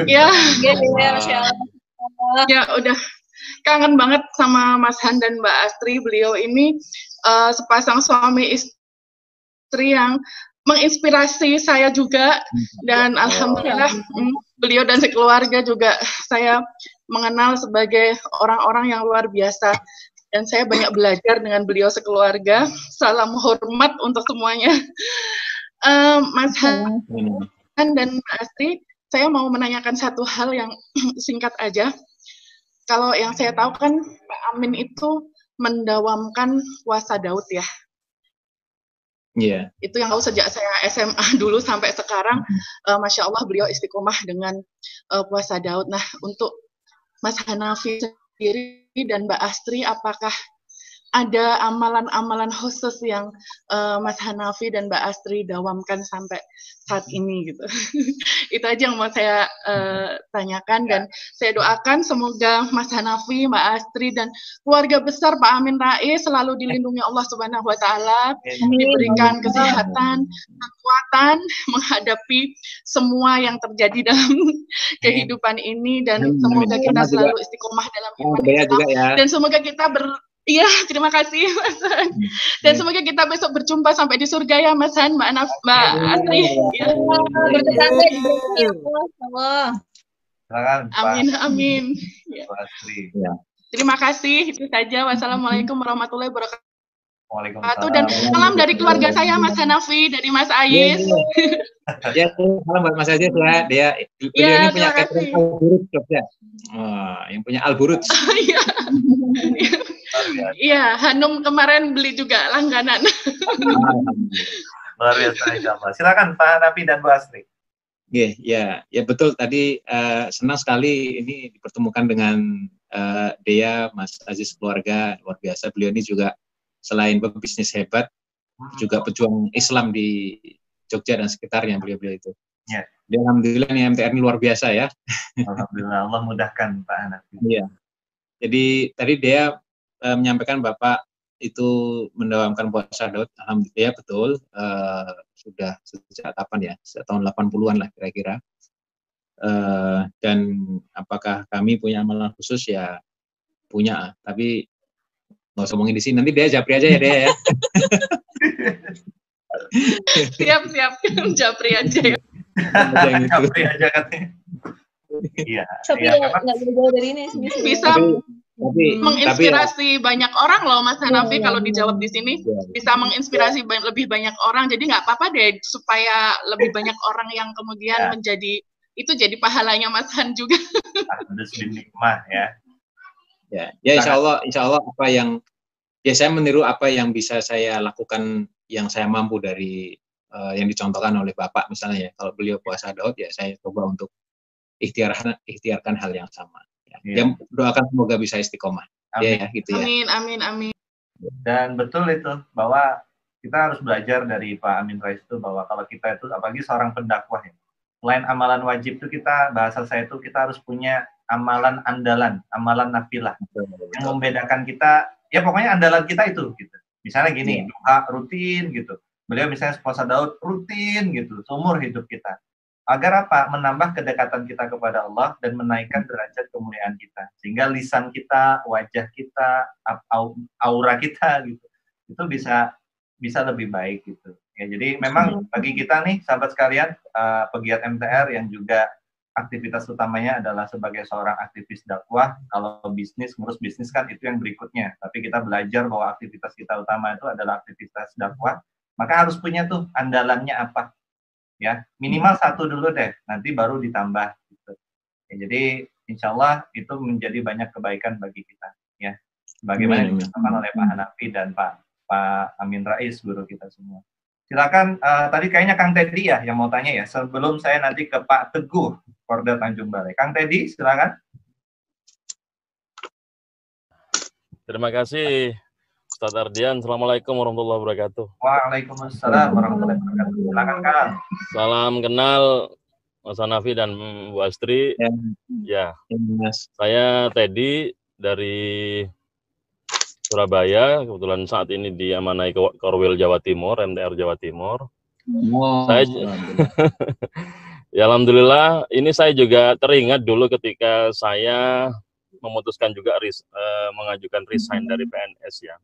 Ya, ya udah kangen banget sama Mas Han dan Mbak Astri. Beliau ini sepasang suami istri yang menginspirasi saya juga, dan alhamdulillah beliau dan sekeluarga juga saya mengenal sebagai orang-orang yang luar biasa, dan saya banyak belajar dengan beliau sekeluarga. Salam hormat untuk semuanya. Mas Han dan Mbak Astri, saya mau menanyakan satu hal yang singkat aja. Kalau yang saya tahu kan Pak Amin itu mendawamkan puasa Daud ya. Yeah. Itu yang tahu sejak saya SMA dulu sampai sekarang, Masya Allah beliau istiqomah dengan puasa Daud. Nah, untuk Mas Hanafi sendiri dan Mbak Astri, apakah ada amalan-amalan khusus yang Mas Hanafi dan Mbak Astri dawamkan sampai saat ini gitu? Itu aja yang mau saya tanyakan, dan saya doakan semoga Mas Hanafi, Mbak Astri dan keluarga besar Pak Amin Rais selalu dilindungi Allah Subhanahu wa taala, diberikan kesehatan, kekuatan menghadapi semua yang terjadi dalam kehidupan ini, dan semoga kita selalu istiqomah dalam iman Islam, dan semoga kita Iya, terima kasih Mas Han. Dan semoga kita besok berjumpa sampai di surga ya Mas Han, Mbak Astri. Ya. Amin, amin. Ya. Terima kasih, itu saja. Wassalamualaikum warahmatullahi wabarakatuh. Waalaikumsalam. Dan salam dari keluarga saya, Mas Hanafi, dari Mas Ais. Ya, salam buat Mas Ais ya. Beliau ini punya catering Alburut Jogja. Yang punya Alburut. Iya. Iya, Hanum kemarin beli juga langganan. Luar biasa, insyaAllah. Silakan Pak Hanafi dan Bu Astri. Ya betul tadi senang sekali ini dipertemukan dengan Dea, Mas Aziz keluarga luar biasa. Beliau ini juga selain pebisnis hebat, juga pejuang Islam di Jogja dan sekitarnya beliau itu. Ya. Dia alhamdulillah nih MTR ini luar biasa ya. Alhamdulillah, Allah mudahkan Pak Hanafi. Iya. Jadi tadi Dea menyampaikan Bapak itu mendawamkan puasa Daud. Alhamdulillah betul. Sudah sejak kapan ya? Sejak tahun 80-an lah kira-kira. Dan apakah kami punya amalan khusus ya? Punya, tapi nggak usah ngomongin di sini. Nanti dia japri aja ya Dea ya. Siap, japri aja ya. Japri aja katanya. Iya. Tapi nggak jauh dari ini. Bisa menginspirasi banyak orang loh Mas Hanafi kalau dijawab di sini. Bisa menginspirasi lebih banyak orang. Jadi nggak apa-apa deh supaya lebih banyak orang yang kemudian menjadi itu jadi pahalanya Mas Han juga. Harus dinikmah ya. Ya insya Allah apa yang saya meniru apa yang bisa saya lakukan yang saya mampu dari yang dicontohkan oleh Bapak misalnya ya. Kalau beliau puasa Daud ya saya coba untuk ikhtiarkan hal yang sama. Ya. Yang doakan semoga bisa istiqomah. Amin. Ya gitu ya. Amin. Dan betul itu bahwa kita harus belajar dari Pak Amin Rais itu bahwa kalau kita itu apalagi seorang pendakwah ya. Selain amalan wajib itu bahasa saya itu kita harus punya amalan andalan, amalan nafilah. Yang membedakan kita, ya pokoknya andalan kita itu gitu. Misalnya gini, doa rutin gitu. Beliau misalnya puasa Daud rutin gitu, seumur hidup kita. Agar apa? Menambah kedekatan kita kepada Allah dan menaikkan derajat kemuliaan kita. Sehingga lisan kita, wajah kita, aura kita gitu. Itu bisa lebih baik gitu. Ya, jadi memang bagi kita nih sahabat sekalian, pegiat MTR yang juga aktivitas utamanya adalah sebagai seorang aktivis dakwah. Kalau ngurus bisnis kan itu yang berikutnya. Tapi kita belajar bahwa aktivitas kita utama itu adalah aktivitas dakwah. Maka harus punya tuh andalannya apa. Ya, minimal satu dulu deh, nanti baru ditambah. Gitu. Ya, jadi insya Allah itu menjadi banyak kebaikan bagi kita. Ya, bagaimana yang disampaikan oleh Pak Hanafi dan Pak Amin Rais, guru kita semua. Silakan, tadi kayaknya Kang Teddy ya yang mau tanya ya, sebelum saya nanti ke Pak Teguh, Porda Tanjung Balai. Kang Teddy, silakan. Terima kasih, Ustaz Ardian. Assalamualaikum warahmatullahi wabarakatuh. Waalaikumsalam warahmatullahi wabarakatuh. Silakan, Kang. Salam kenal Mas Hanafi dan Bu Astri. Ya. Saya Teddy dari Surabaya, kebetulan saat ini diamanai Korwil Jawa Timur, MTR Jawa Timur. Saya ya alhamdulillah, ini saya juga teringat dulu ketika saya memutuskan juga mengajukan resign dari PNS ya.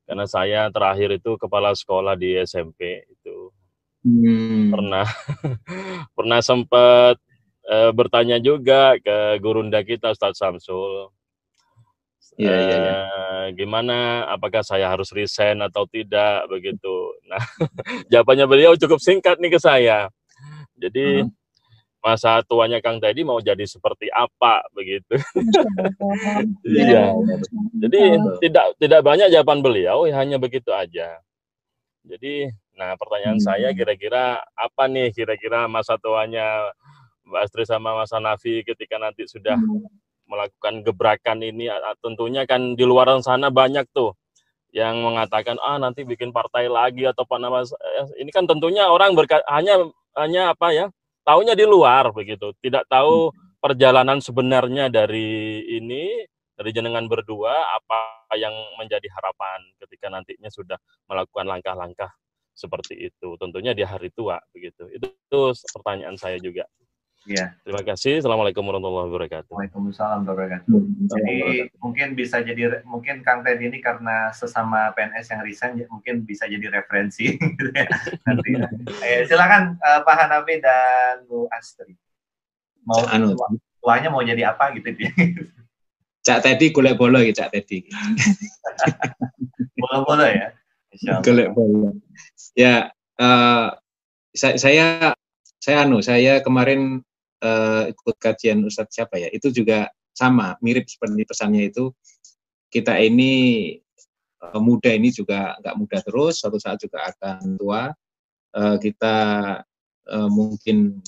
Karena saya terakhir itu kepala sekolah di SMP itu. Pernah sempat bertanya juga ke gurunda kita Ustadz Samsul. Gimana, apakah saya harus resign atau tidak begitu. Nah, jawabannya beliau cukup singkat nih ke saya. Jadi masa tuanya Kang Teddy mau jadi seperti apa begitu. Iya. Jadi tidak banyak jawaban beliau, hanya begitu aja. Jadi, nah pertanyaan saya kira-kira apa nih kira-kira masa tuanya Mbak Astri sama Mas Hanafi ketika nanti sudah melakukan gebrakan ini, tentunya kan di luar sana banyak tuh yang mengatakan nanti bikin partai lagi atau apa nama, ini kan tentunya orang hanya apa ya, taunya di luar begitu, tidak tahu perjalanan sebenarnya dari jenengan berdua, apa yang menjadi harapan ketika nantinya sudah melakukan langkah-langkah seperti itu, tentunya di hari tua begitu. Itu pertanyaan saya juga. Ya. Terima kasih. Assalamualaikum warahmatullahi wabarakatuh. Waalaikumsalam warahmatullahi wabarakatuh. Jadi mungkin Kang Teddy ini karena sesama PNS yang resign, mungkin bisa jadi referensi. Nanti. Silakan Pak Hanafi dan Bu Astri. Tuanya mau jadi apa gitu? Cak Teddy golek bola gitu, Cak Teddy. Bola-bola ya. Insyaallah. Golek bola. Ya, saya kemarin ikut kajian Ustadz siapa ya? Itu juga sama, mirip seperti pesannya itu. Kita ini muda ini juga nggak muda terus, suatu saat juga akan tua. Kita mungkin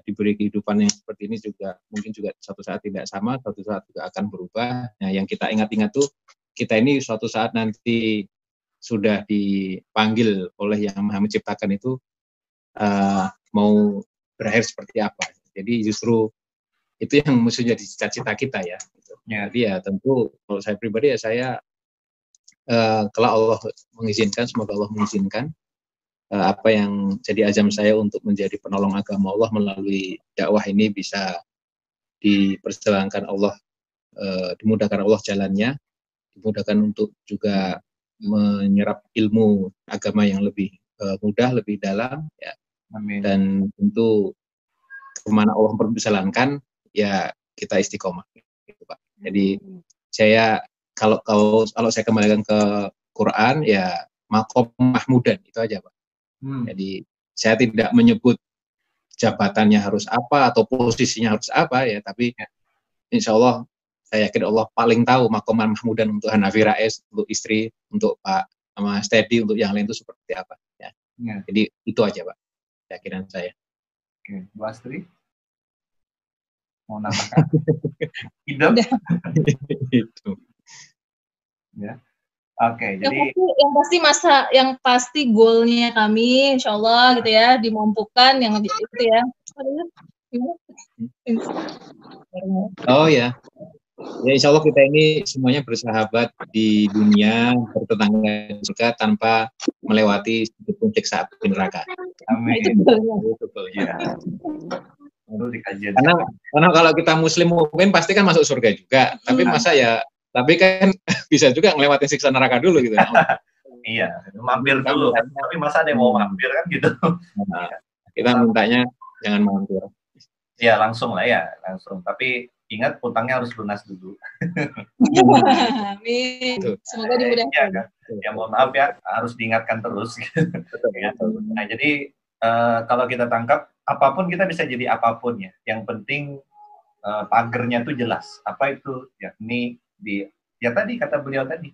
diberi kehidupan yang seperti ini juga mungkin juga suatu saat tidak sama, suatu saat juga akan berubah. Nah, yang kita ingat-ingat tuh kita ini suatu saat nanti sudah dipanggil oleh Yang Maha Menciptakan itu mau berakhir seperti apa. Jadi justru itu yang mesti jadi cita-cita kita ya. Jadi ya tentu kalau saya pribadi ya saya kalau Allah mengizinkan, semoga Allah mengizinkan, apa yang jadi azam saya untuk menjadi penolong agama Allah melalui dakwah ini bisa diperjalankan Allah, dimudahkan Allah jalannya, dimudahkan untuk juga menyerap ilmu agama yang lebih mudah, lebih dalam, ya. Amin. Dan tentu kemana Allah memperjalankan, ya kita istiqomah, gitu, Pak. Jadi saya kalau saya kembalikan ke Quran, ya makom mahmudan itu aja, Pak. Jadi saya tidak menyebut jabatannya harus apa atau posisinya harus apa ya, tapi insya Allah saya yakin Allah paling tahu makoman mahmudan untuk Hanafi Rais, untuk istri, untuk Pak Mas Teddy, untuk yang lain itu seperti apa ya. Jadi itu aja, Pak, keyakinan saya. Oke, Bu Astri mau nambahkan? Hidup Itu. Ya. Oke, jadi yang pasti goalnya kami, insya Allah gitu ya, dimampukan yang itu ya. Oh ya, insya Allah kita ini semuanya bersahabat di dunia, bertetangga juga tanpa melewati pun siksa api neraka. Amin. Betul ya. Karena kalau kita Muslim mukmin pasti kan masuk surga juga, tapi masa ya. Tapi kan bisa juga ngelewatin siksa neraka dulu gitu. Iya, mampir dulu. Tapi masa ada yang mau mampir kan gitu. Nah, kita mintanya jangan mampir. Ya langsung lah ya, langsung. Tapi ingat utangnya harus lunas dulu. Amin. Semoga dimudahkan. Ya mohon maaf ya, harus diingatkan terus. Nah jadi kalau kita tangkap, apapun kita bisa jadi apapun ya. Yang penting pagernya tuh jelas. Apa itu? Yakni tadi kata beliau tadi,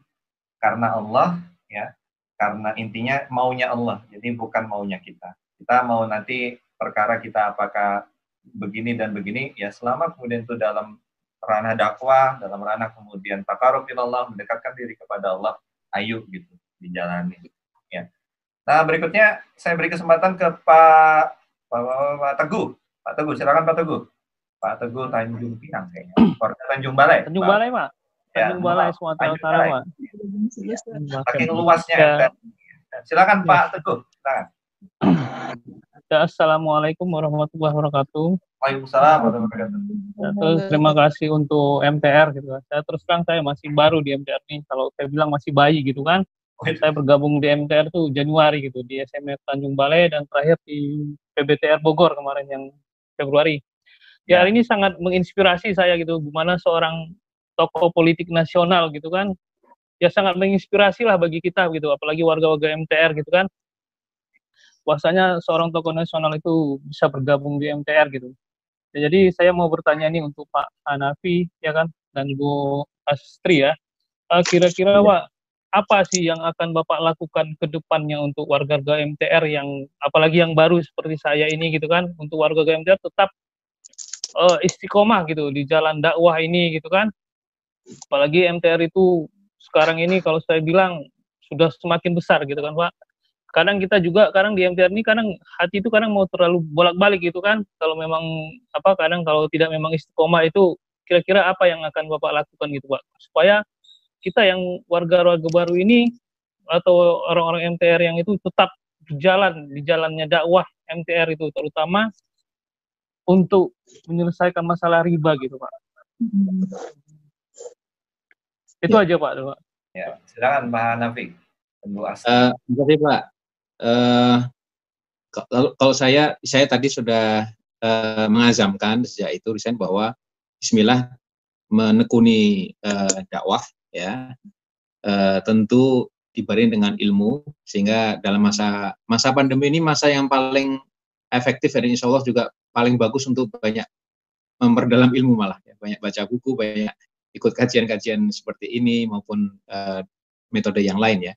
karena Allah ya, karena intinya maunya Allah, jadi bukan maunya kita mau nanti perkara kita apakah begini dan begini ya, selama kemudian itu dalam ranah dakwah, dalam ranah kemudian taqarrub ilallah, mendekatkan diri kepada Allah, ayo gitu dijalani ya. Nah berikutnya saya beri kesempatan ke Pak Teguh. Pak Teguh, silakan Pak Teguh. Pak Teguh Tanjung Pinang kayaknya. Warga Tanjung Balai. Tanjung Balai, Pak. Tanjung Balai, Sumatera Utara, Pak. Saking luasnya. Silakan Pak Teguh. Silakan. Assalamualaikum warahmatullahi wabarakatuh. Waalaikumsalam warahmatullahi wabarakatuh. Terima kasih untuk MTR gitu kan. Saya terus terang saya masih baru di MTR nih. Kalau saya bilang masih bayi gitu kan. Saya bergabung di MTR tuh Januari gitu di SMA Tanjung Balai dan terakhir di PBTR Bogor kemarin yang Februari. Ya, hari ini sangat menginspirasi saya gitu, gimana seorang tokoh politik nasional gitu kan, ya sangat menginspirasi lah bagi kita gitu, apalagi warga-warga MTR gitu kan, bahwasanya seorang tokoh nasional itu bisa bergabung di MTR gitu. Ya, jadi saya mau bertanya nih untuk Pak Hanafi ya kan, dan Bu Astri ya, kira-kira Pak, apa sih yang akan Bapak lakukan ke depannya untuk warga MTR yang, apalagi yang baru seperti saya ini gitu kan, untuk warga MTR tetap istiqomah gitu di jalan dakwah ini gitu kan. Apalagi MTR itu sekarang ini kalau saya bilang sudah semakin besar gitu kan, Pak. Kadang kita juga kadang di MTR ini kadang hati itu kadang mau terlalu bolak-balik gitu kan. Kalau memang kadang kalau tidak memang istiqomah itu kira-kira apa yang akan Bapak lakukan gitu, Pak, supaya kita yang warga-warga baru ini atau orang-orang MTR yang itu tetap berjalan di jalannya dakwah MTR itu, terutama untuk menyelesaikan masalah riba gitu, Pak. Itu aja Pak. Ya, silakan Pak Hanafi. Terima kasih Pak. Kalau saya tadi sudah mengazamkan sejak itu Desain bahwa Bismillah menekuni dakwah, ya, tentu dibarengi dengan ilmu, sehingga dalam masa pandemi ini masa yang paling efektif dan insya Allah juga paling bagus untuk banyak memperdalam ilmu, malah ya, banyak baca buku, banyak ikut kajian-kajian seperti ini maupun metode yang lain, ya,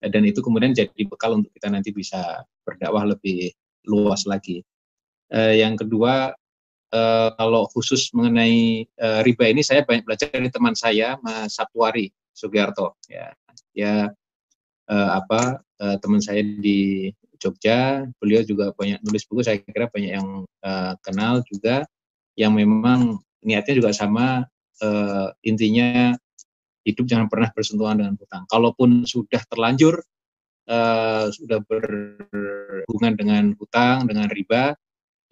dan itu kemudian jadi bekal untuk kita nanti bisa berdakwah lebih luas lagi. Yang kedua, kalau khusus mengenai riba ini, saya banyak belajar dari teman saya, Mas Saptuari Sugiarto, ya, teman saya di Jogja, beliau juga banyak nulis buku, saya kira banyak yang kenal juga, yang memang niatnya juga sama, intinya hidup jangan pernah bersentuhan dengan hutang. Kalaupun sudah terlanjur, sudah berhubungan dengan hutang, dengan riba,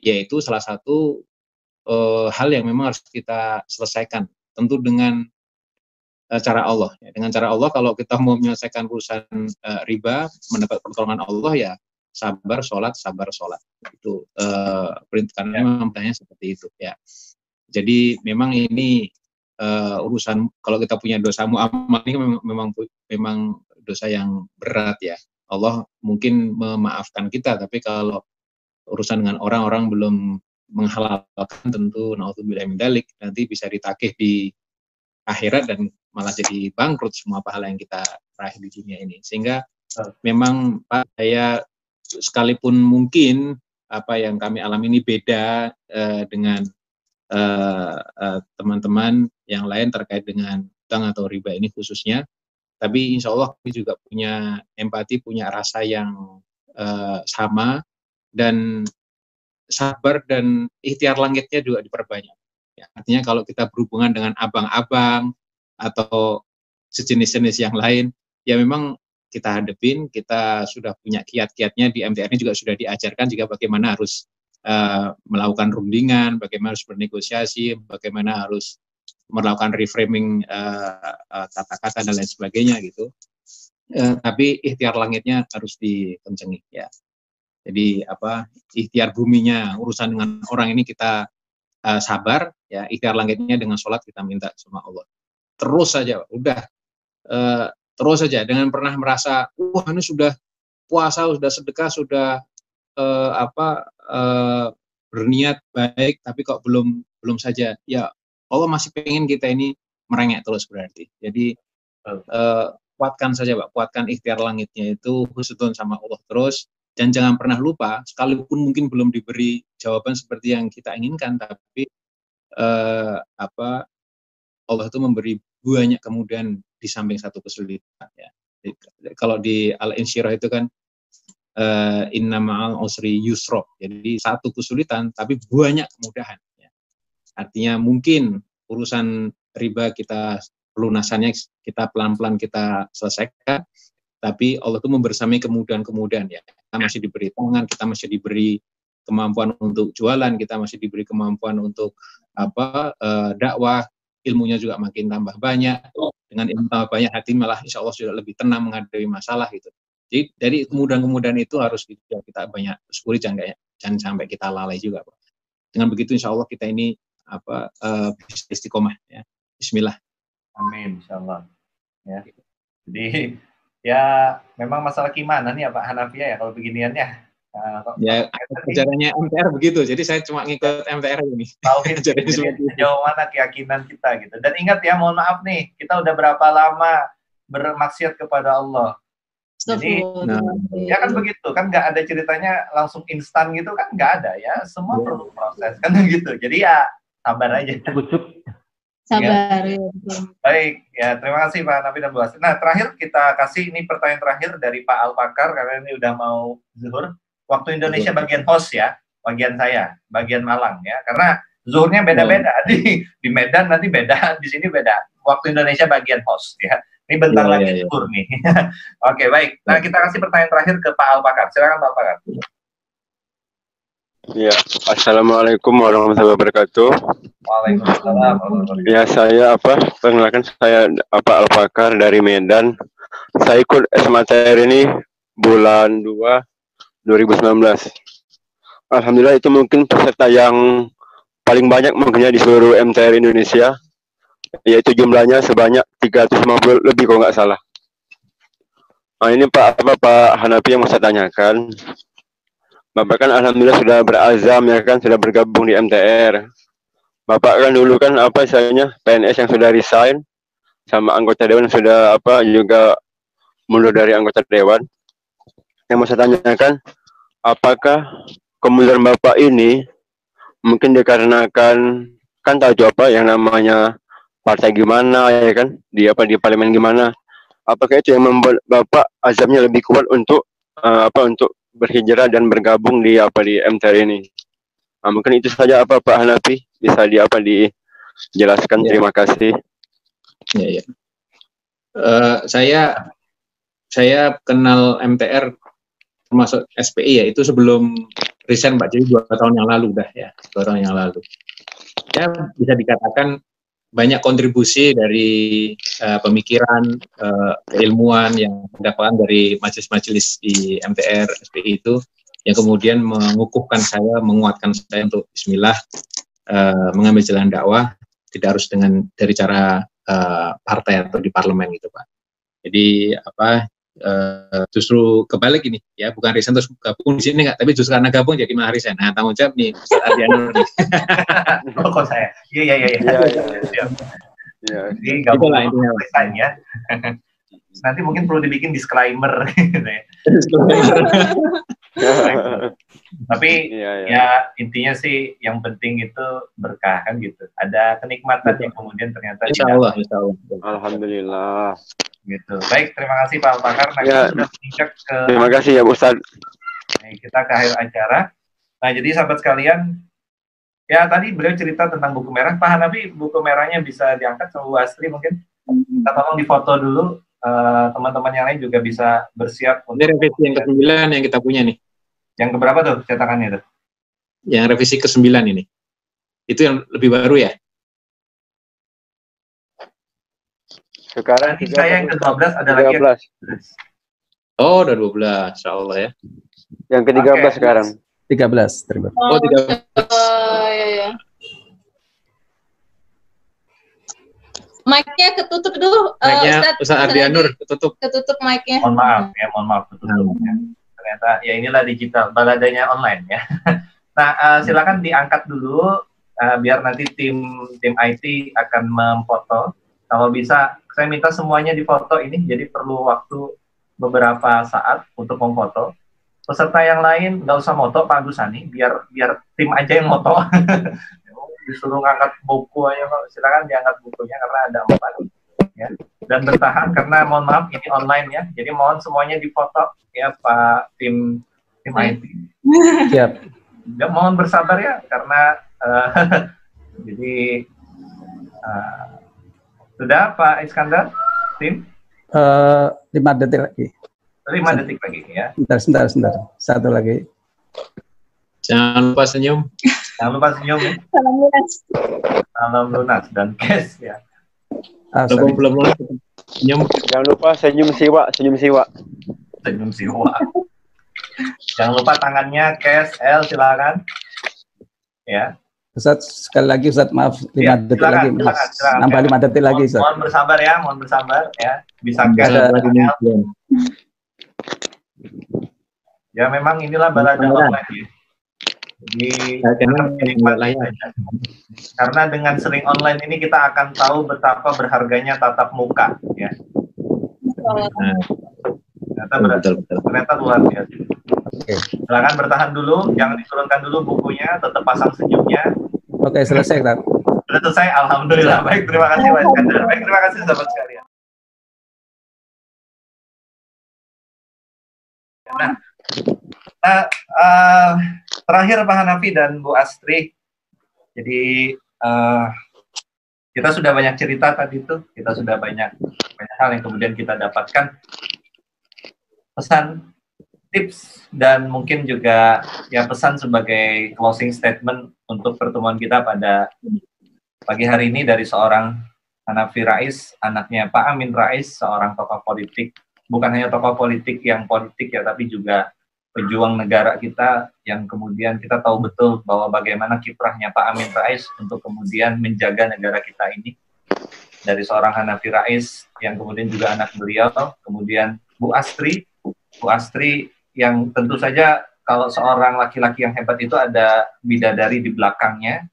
yaitu salah satu hal yang memang harus kita selesaikan, tentu dengan cara Allah. Ya. Dengan cara Allah, kalau kita mau menyelesaikan urusan riba, mendapat pertolongan Allah, ya sabar, sholat. Itu karena memang pertanyaannya seperti itu, ya. Jadi memang ini urusan, kalau kita punya dosa muamalah ini memang dosa yang berat, ya. Allah mungkin memaafkan kita, tapi kalau urusan dengan orang belum menghalalkan, tentu naudzubillah min dzalik, nanti bisa ditagih di akhirat dan malah jadi bangkrut semua pahala yang kita raih di dunia ini. Sehingga memang Pak, saya sekalipun mungkin apa yang kami alami ini beda dengan teman-teman yang lain terkait dengan hutang atau riba ini khususnya, tapi insya Allah kami juga punya empati, punya rasa yang sama, dan sabar dan ikhtiar langitnya juga diperbanyak. Ya, artinya kalau kita berhubungan dengan abang-abang atau sejenis-jenis yang lain, ya memang kita hadepin, kita sudah punya kiat-kiatnya di MTR ini juga sudah diajarkan juga bagaimana harus melakukan rundingan, bagaimana harus bernegosiasi, bagaimana harus melakukan reframing kata-kata dan lain sebagainya gitu. Tapi ikhtiar langitnya harus dikencengi, ya. Jadi ikhtiar buminya urusan dengan orang ini kita sabar, ya, ikhtiar langitnya dengan sholat kita minta sama Allah. Terus saja, udah terus saja, dengan pernah merasa, wah ini sudah puasa, sudah sedekah, sudah berniat baik, tapi kok belum saja, ya Allah masih pengen kita ini merengek terus berarti. Jadi kuatkan saja, Pak, kuatkan ikhtiar langitnya itu, husnuzon sama Allah terus. Dan jangan pernah lupa, sekalipun mungkin belum diberi jawaban seperti yang kita inginkan, tapi Allah itu memberi banyak kemudian di samping satu kesulitan. Ya. Kalau di Al-Insyirah itu kan inna ma'al usri yusro, jadi satu kesulitan tapi banyak kemudahan. Ya. Artinya mungkin urusan riba kita pelunasannya kita pelan-pelan kita selesaikan, tapi Allah itu membersamai kemudahan-kemudahan, ya. Kita masih diberi tangan, kita masih diberi kemampuan untuk jualan, kita masih diberi kemampuan untuk dakwah, ilmunya juga makin tambah banyak. Dengan ilmu tambah banyak, hati malah insya Allah sudah lebih tenang menghadapi masalah gitu. Jadi dari kemudahan-kemudahan itu harus kita banyak syukuri, jangan sampai kita lalai juga, Pak. Dengan begitu insya Allah kita ini bisa istiqomah, ya. Bismillah. Amin, insya Allah. Ya. Jadi ya memang masalah gimana nih ya Pak Hanafiyah ya kalau beginiannya. Ya caranya MTR begitu, jadi saya cuma ngikut MTR ini. Jadi sejauh mana keyakinan kita gitu. Dan ingat ya, mohon maaf nih, kita udah berapa lama bermaksiat kepada Allah. Jadi ya kan begitu kan, nggak ada ceritanya langsung instan gitu kan, nggak ada ya, semua perlu proses kan gitu. Jadi ya sabar aja. Sabar. Ya. Baik, ya terima kasih Pak Hanafi dan Bu Asri. Nah terakhir kita kasih ini pertanyaan terakhir dari Pak Al-Pakar, karena ini udah mau zuhur. Waktu Indonesia bagian host ya, bagian saya, bagian Malang ya. Karena zuhurnya beda-beda, di Medan nanti beda, di sini beda. Waktu Indonesia bagian host ya. Ini bentar lagi zuhur nih. Oke, baik. Nah kita kasih pertanyaan terakhir ke Pak Al-Pakar. Silakan Pak Al-Pakar. Ya, assalamualaikum warahmatullahi wabarakatuh. Waalaikumsalam. Ya, saya perkenalkan saya Al-Pakar dari Medan. Saya ikut SMATR ini bulan 2 2019. Alhamdulillah itu mungkin peserta yang paling banyak mungkinnya di seluruh MTR Indonesia. yaitu jumlahnya sebanyak 350 lebih kalau nggak salah. Nah ini Pak Hanafi yang mau saya tanyakan. Bapak kan alhamdulillah sudah berazam ya kan, sudah bergabung di MTR. Bapak kan dulu kan istilahnya PNS yang sudah resign, sama anggota dewan yang sudah juga mundur dari anggota dewan. Yang mau saya tanyakan, apakah kemunduran Bapak ini mungkin dikarenakan kan tahu yang namanya partai gimana ya kan, di parlemen gimana? Apakah itu yang membuat Bapak azamnya lebih kuat untuk untuk berhijrah dan bergabung di MTR ini? Nah, mungkin itu saja Pak Hanafi, bisa dijelaskan. Terima kasih. Ya. Saya kenal MTR termasuk SPI ya itu sebelum resign Pak, jadi 2 tahun yang lalu dah ya, 2 tahun yang lalu. Ya bisa dikatakan banyak kontribusi dari pemikiran, keilmuan yang didapatkan dari majelis-majelis di MTR SPI itu yang kemudian mengukuhkan saya, menguatkan saya untuk bismillah mengambil jalan dakwah, tidak harus dari cara partai atau di parlemen gitu Pak. Jadi justru kebalik ini ya, bukan resign terus gabung di sini tapi justru karena gabung jadi malah resign. Nah tanggung jawab nih Ustaz Ardianur nih. Kok saya? Iya. Jadi gabung resign ya. Nanti mungkin perlu dibikin disclaimer gitu ya. Tapi ya intinya sih yang penting itu berkah kan gitu. Ada kenikmatan yang kemudian ternyata Insya Allah. Alhamdulillah. Gitu. Baik, terima kasih Pak Pakar. Nah, kita sudah menginjak ke terima kasih ya Ustaz. Nah, kita ke akhir acara. Nah, jadi sahabat sekalian, ya tadi beliau cerita tentang buku merah. Pak Hanafi, buku merahnya bisa diangkat sama Bu Astri mungkin. Kita tolong difoto dulu. Teman-teman yang lain juga bisa bersiap. Ini revisi yang ke-9 yang kita punya nih. Yang keberapa tuh cetakannya tuh? Yang revisi ke-9 ini. Itu yang lebih baru ya? Sekarang saya yang ke-12 ada 13. lagi. Oh, udah 12, insya Allah ya. Yang ke-13 sekarang. 13 terima. Oh, 13. Ya. Mic-nya ketutup dulu. Mic-nya Ustaz Ardianur ketutup. Ketutup mic-nya. Mohon maaf ketutup. Ternyata ya inilah digital, baladanya online ya. Nah, silakan diangkat dulu biar nanti tim IT akan memfoto. Kalau bisa saya minta semuanya difoto ini, jadi perlu waktu beberapa saat untuk memfoto. Peserta yang lain nggak usah moto Pak Agusani, biar tim aja yang moto. Disuruh ngangkat buku aja, silakan diangkat bukunya karena ada 4 ya. Dan bertahan karena mohon maaf ini online ya, jadi mohon semuanya difoto ya Pak tim IT. Siap. Ya, mohon bersabar ya karena jadi sudah Pak Iskandar, tim? 5 detik lagi. 5 detik lagi ya. Sebentar. Satu lagi. Jangan lupa senyum. Jangan lupa senyum ya. Salam lunas. Salam lunas dan cash ya. Belum lunas. Senyum. Jangan lupa senyum siwa. Senyum siwa. Jangan lupa tangannya cash, silakan. Ya. Ustaz, sekali lagi Ustaz, maaf 5 detik lagi. Silakan. Nambah 5 detik lagi Ustaz. Mohon bersabar ya. Bisa cash. Ya memang inilah balada online ya. Jadi karena dengan sering online ini kita akan tahu betapa berharganya tatap muka ya. Ternyata luar biasa. Silakan bertahan dulu, jangan diturunkan dulu bukunya, tetap pasang senyumnya. Oke, selesai kan? Sudah selesai, alhamdulillah. Baik, terima kasih Pak Iskandar. Baik, terima kasih sahabat sekalian. Terakhir Pak Hanafi dan Bu Astri. Jadi kita sudah banyak cerita tadi itu, kita sudah banyak hal yang kemudian kita dapatkan. Pesan, tips, dan mungkin juga ya pesan sebagai closing statement untuk pertemuan kita pada pagi hari ini dari seorang Hanafi Rais, anaknya Pak Amin Rais, seorang tokoh politik, bukan hanya tokoh politik yang politik ya, tapi juga pejuang negara kita yang kemudian kita tahu betul bahwa bagaimana kiprahnya Pak Amin Rais untuk kemudian menjaga negara kita ini. dari seorang Hanafi Rais yang kemudian juga anak beliau, kemudian Bu Astri yang tentu saja kalau seorang laki-laki yang hebat itu ada bidadari di belakangnya.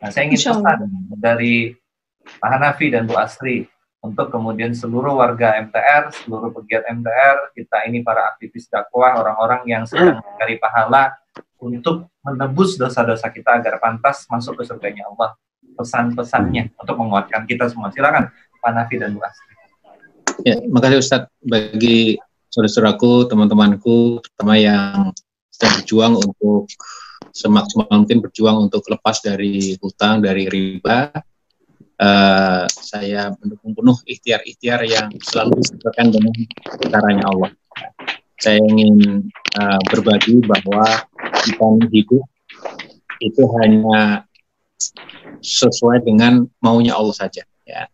Nah, saya ingin pesan dari Pak Hanafi dan Bu Astri untuk kemudian seluruh warga MTR, seluruh pegiat MTR, kita ini para aktivis dakwah, orang-orang yang sedang mencari pahala untuk menebus dosa-dosa kita agar pantas masuk ke surganya Allah. Pesan-pesannya untuk menguatkan kita semua. Silakan Pak Hanafi dan Bu Astri. Ya, makasih Ustadz bagi saudara-saudaraku, teman-temanku, terutama yang sedang berjuang untuk semaksimal mungkin berjuang untuk lepas dari hutang, dari riba. Saya mendukung penuh ikhtiar-ikhtiar yang selalu disertakan dengan caranya Allah. Saya ingin berbagi bahwa kita hidup itu hanya sesuai dengan maunya Allah saja. Ya.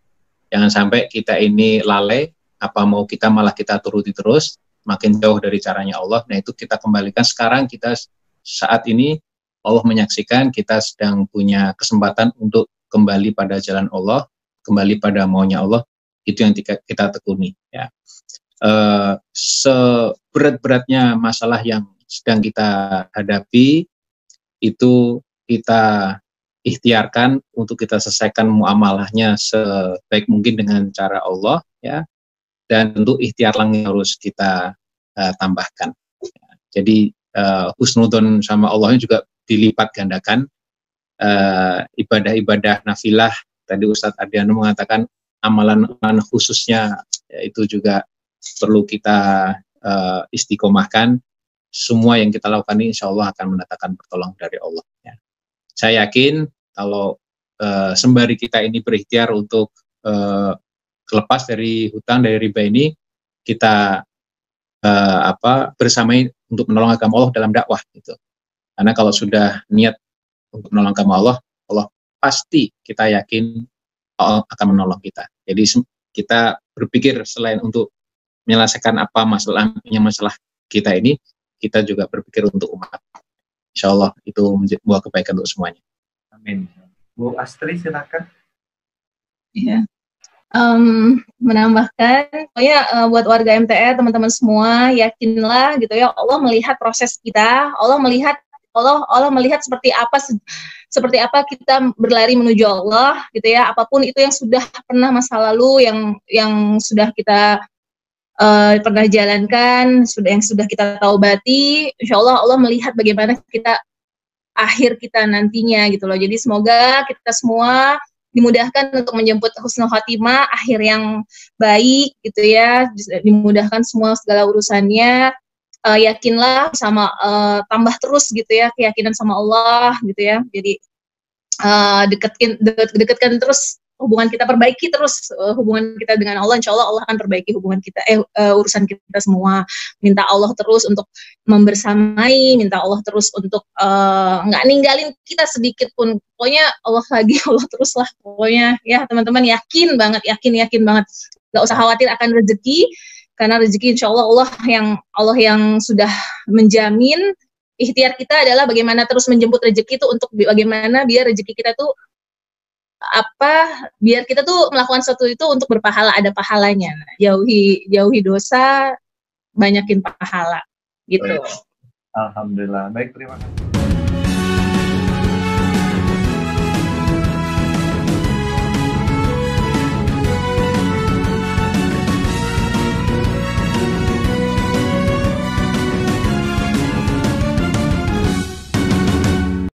Jangan sampai kita ini lalai, apa mau kita malah kita turuti terus, makin jauh dari caranya Allah. Nah itu kita kembalikan sekarang, kita saat ini Allah menyaksikan kita sedang punya kesempatan untuk kembali pada jalan Allah, kembali pada maunya Allah, itu yang kita tekuni. Ya. Seberat-beratnya masalah yang sedang kita hadapi, itu kita ikhtiarkan untuk kita selesaikan muamalahnya sebaik mungkin dengan cara Allah, ya. Dan tentu ikhtiar lagi harus kita tambahkan. Ya. Jadi husnudon sama Allahnya juga dilipat gandakan. Ibadah-ibadah nafilah, tadi Ustadz Ardiano mengatakan amalan khususnya ya, itu juga perlu kita istiqomahkan. Semua yang kita lakukan ini insya Allah akan mendatangkan pertolongan dari Allah. Ya. Saya yakin kalau sembari kita ini berikhtiar untuk lepas dari hutang, dari riba ini, kita bersamai untuk menolong agama Allah dalam dakwah. Gitu. Karena kalau sudah niat untuk menolong agama Allah, Allah pasti kita yakin Allah akan menolong kita. Jadi kita berpikir selain untuk menyelesaikan apa masalah kita ini, kita juga berpikir untuk umat. Insya Allah itu membawa kebaikan untuk semuanya. Amin. Bu Astri silakan. Iya. Menambahkan, pokoknya buat warga MTR, teman-teman semua, yakinlah gitu ya, Allah melihat proses kita, Allah melihat seperti apa kita berlari menuju Allah gitu ya, apapun itu yang sudah pernah masa lalu yang sudah kita pernah jalankan, yang sudah kita taubati, insya Allah Allah melihat bagaimana kita akhir kita nantinya gitu loh. Jadi semoga kita semua dimudahkan untuk menjemput husnul khotimah, akhir yang baik gitu ya, dimudahkan semua segala urusannya. Yakinlah sama tambah terus gitu ya keyakinan sama Allah gitu ya. Jadi dekatkan terus hubungan kita, perbaiki terus hubungan kita dengan Allah. Insya Allah Allah akan perbaiki hubungan kita, urusan kita semua. Minta Allah terus untuk membersamai, minta Allah terus untuk nggak ninggalin kita sedikit pun. Pokoknya Allah terus lah. Pokoknya ya teman-teman yakin banget. Nggak usah khawatir akan rezeki, karena rezeki insya Allah Allah yang sudah menjamin. Ikhtiar kita adalah bagaimana terus menjemput rezeki itu, untuk bagaimana biar rezeki kita tuh biar kita tuh melakukan sesuatu itu untuk berpahala, ada pahalanya. Jauhi dosa, banyakin pahala gitu. Alhamdulillah. Baik, terima kasih.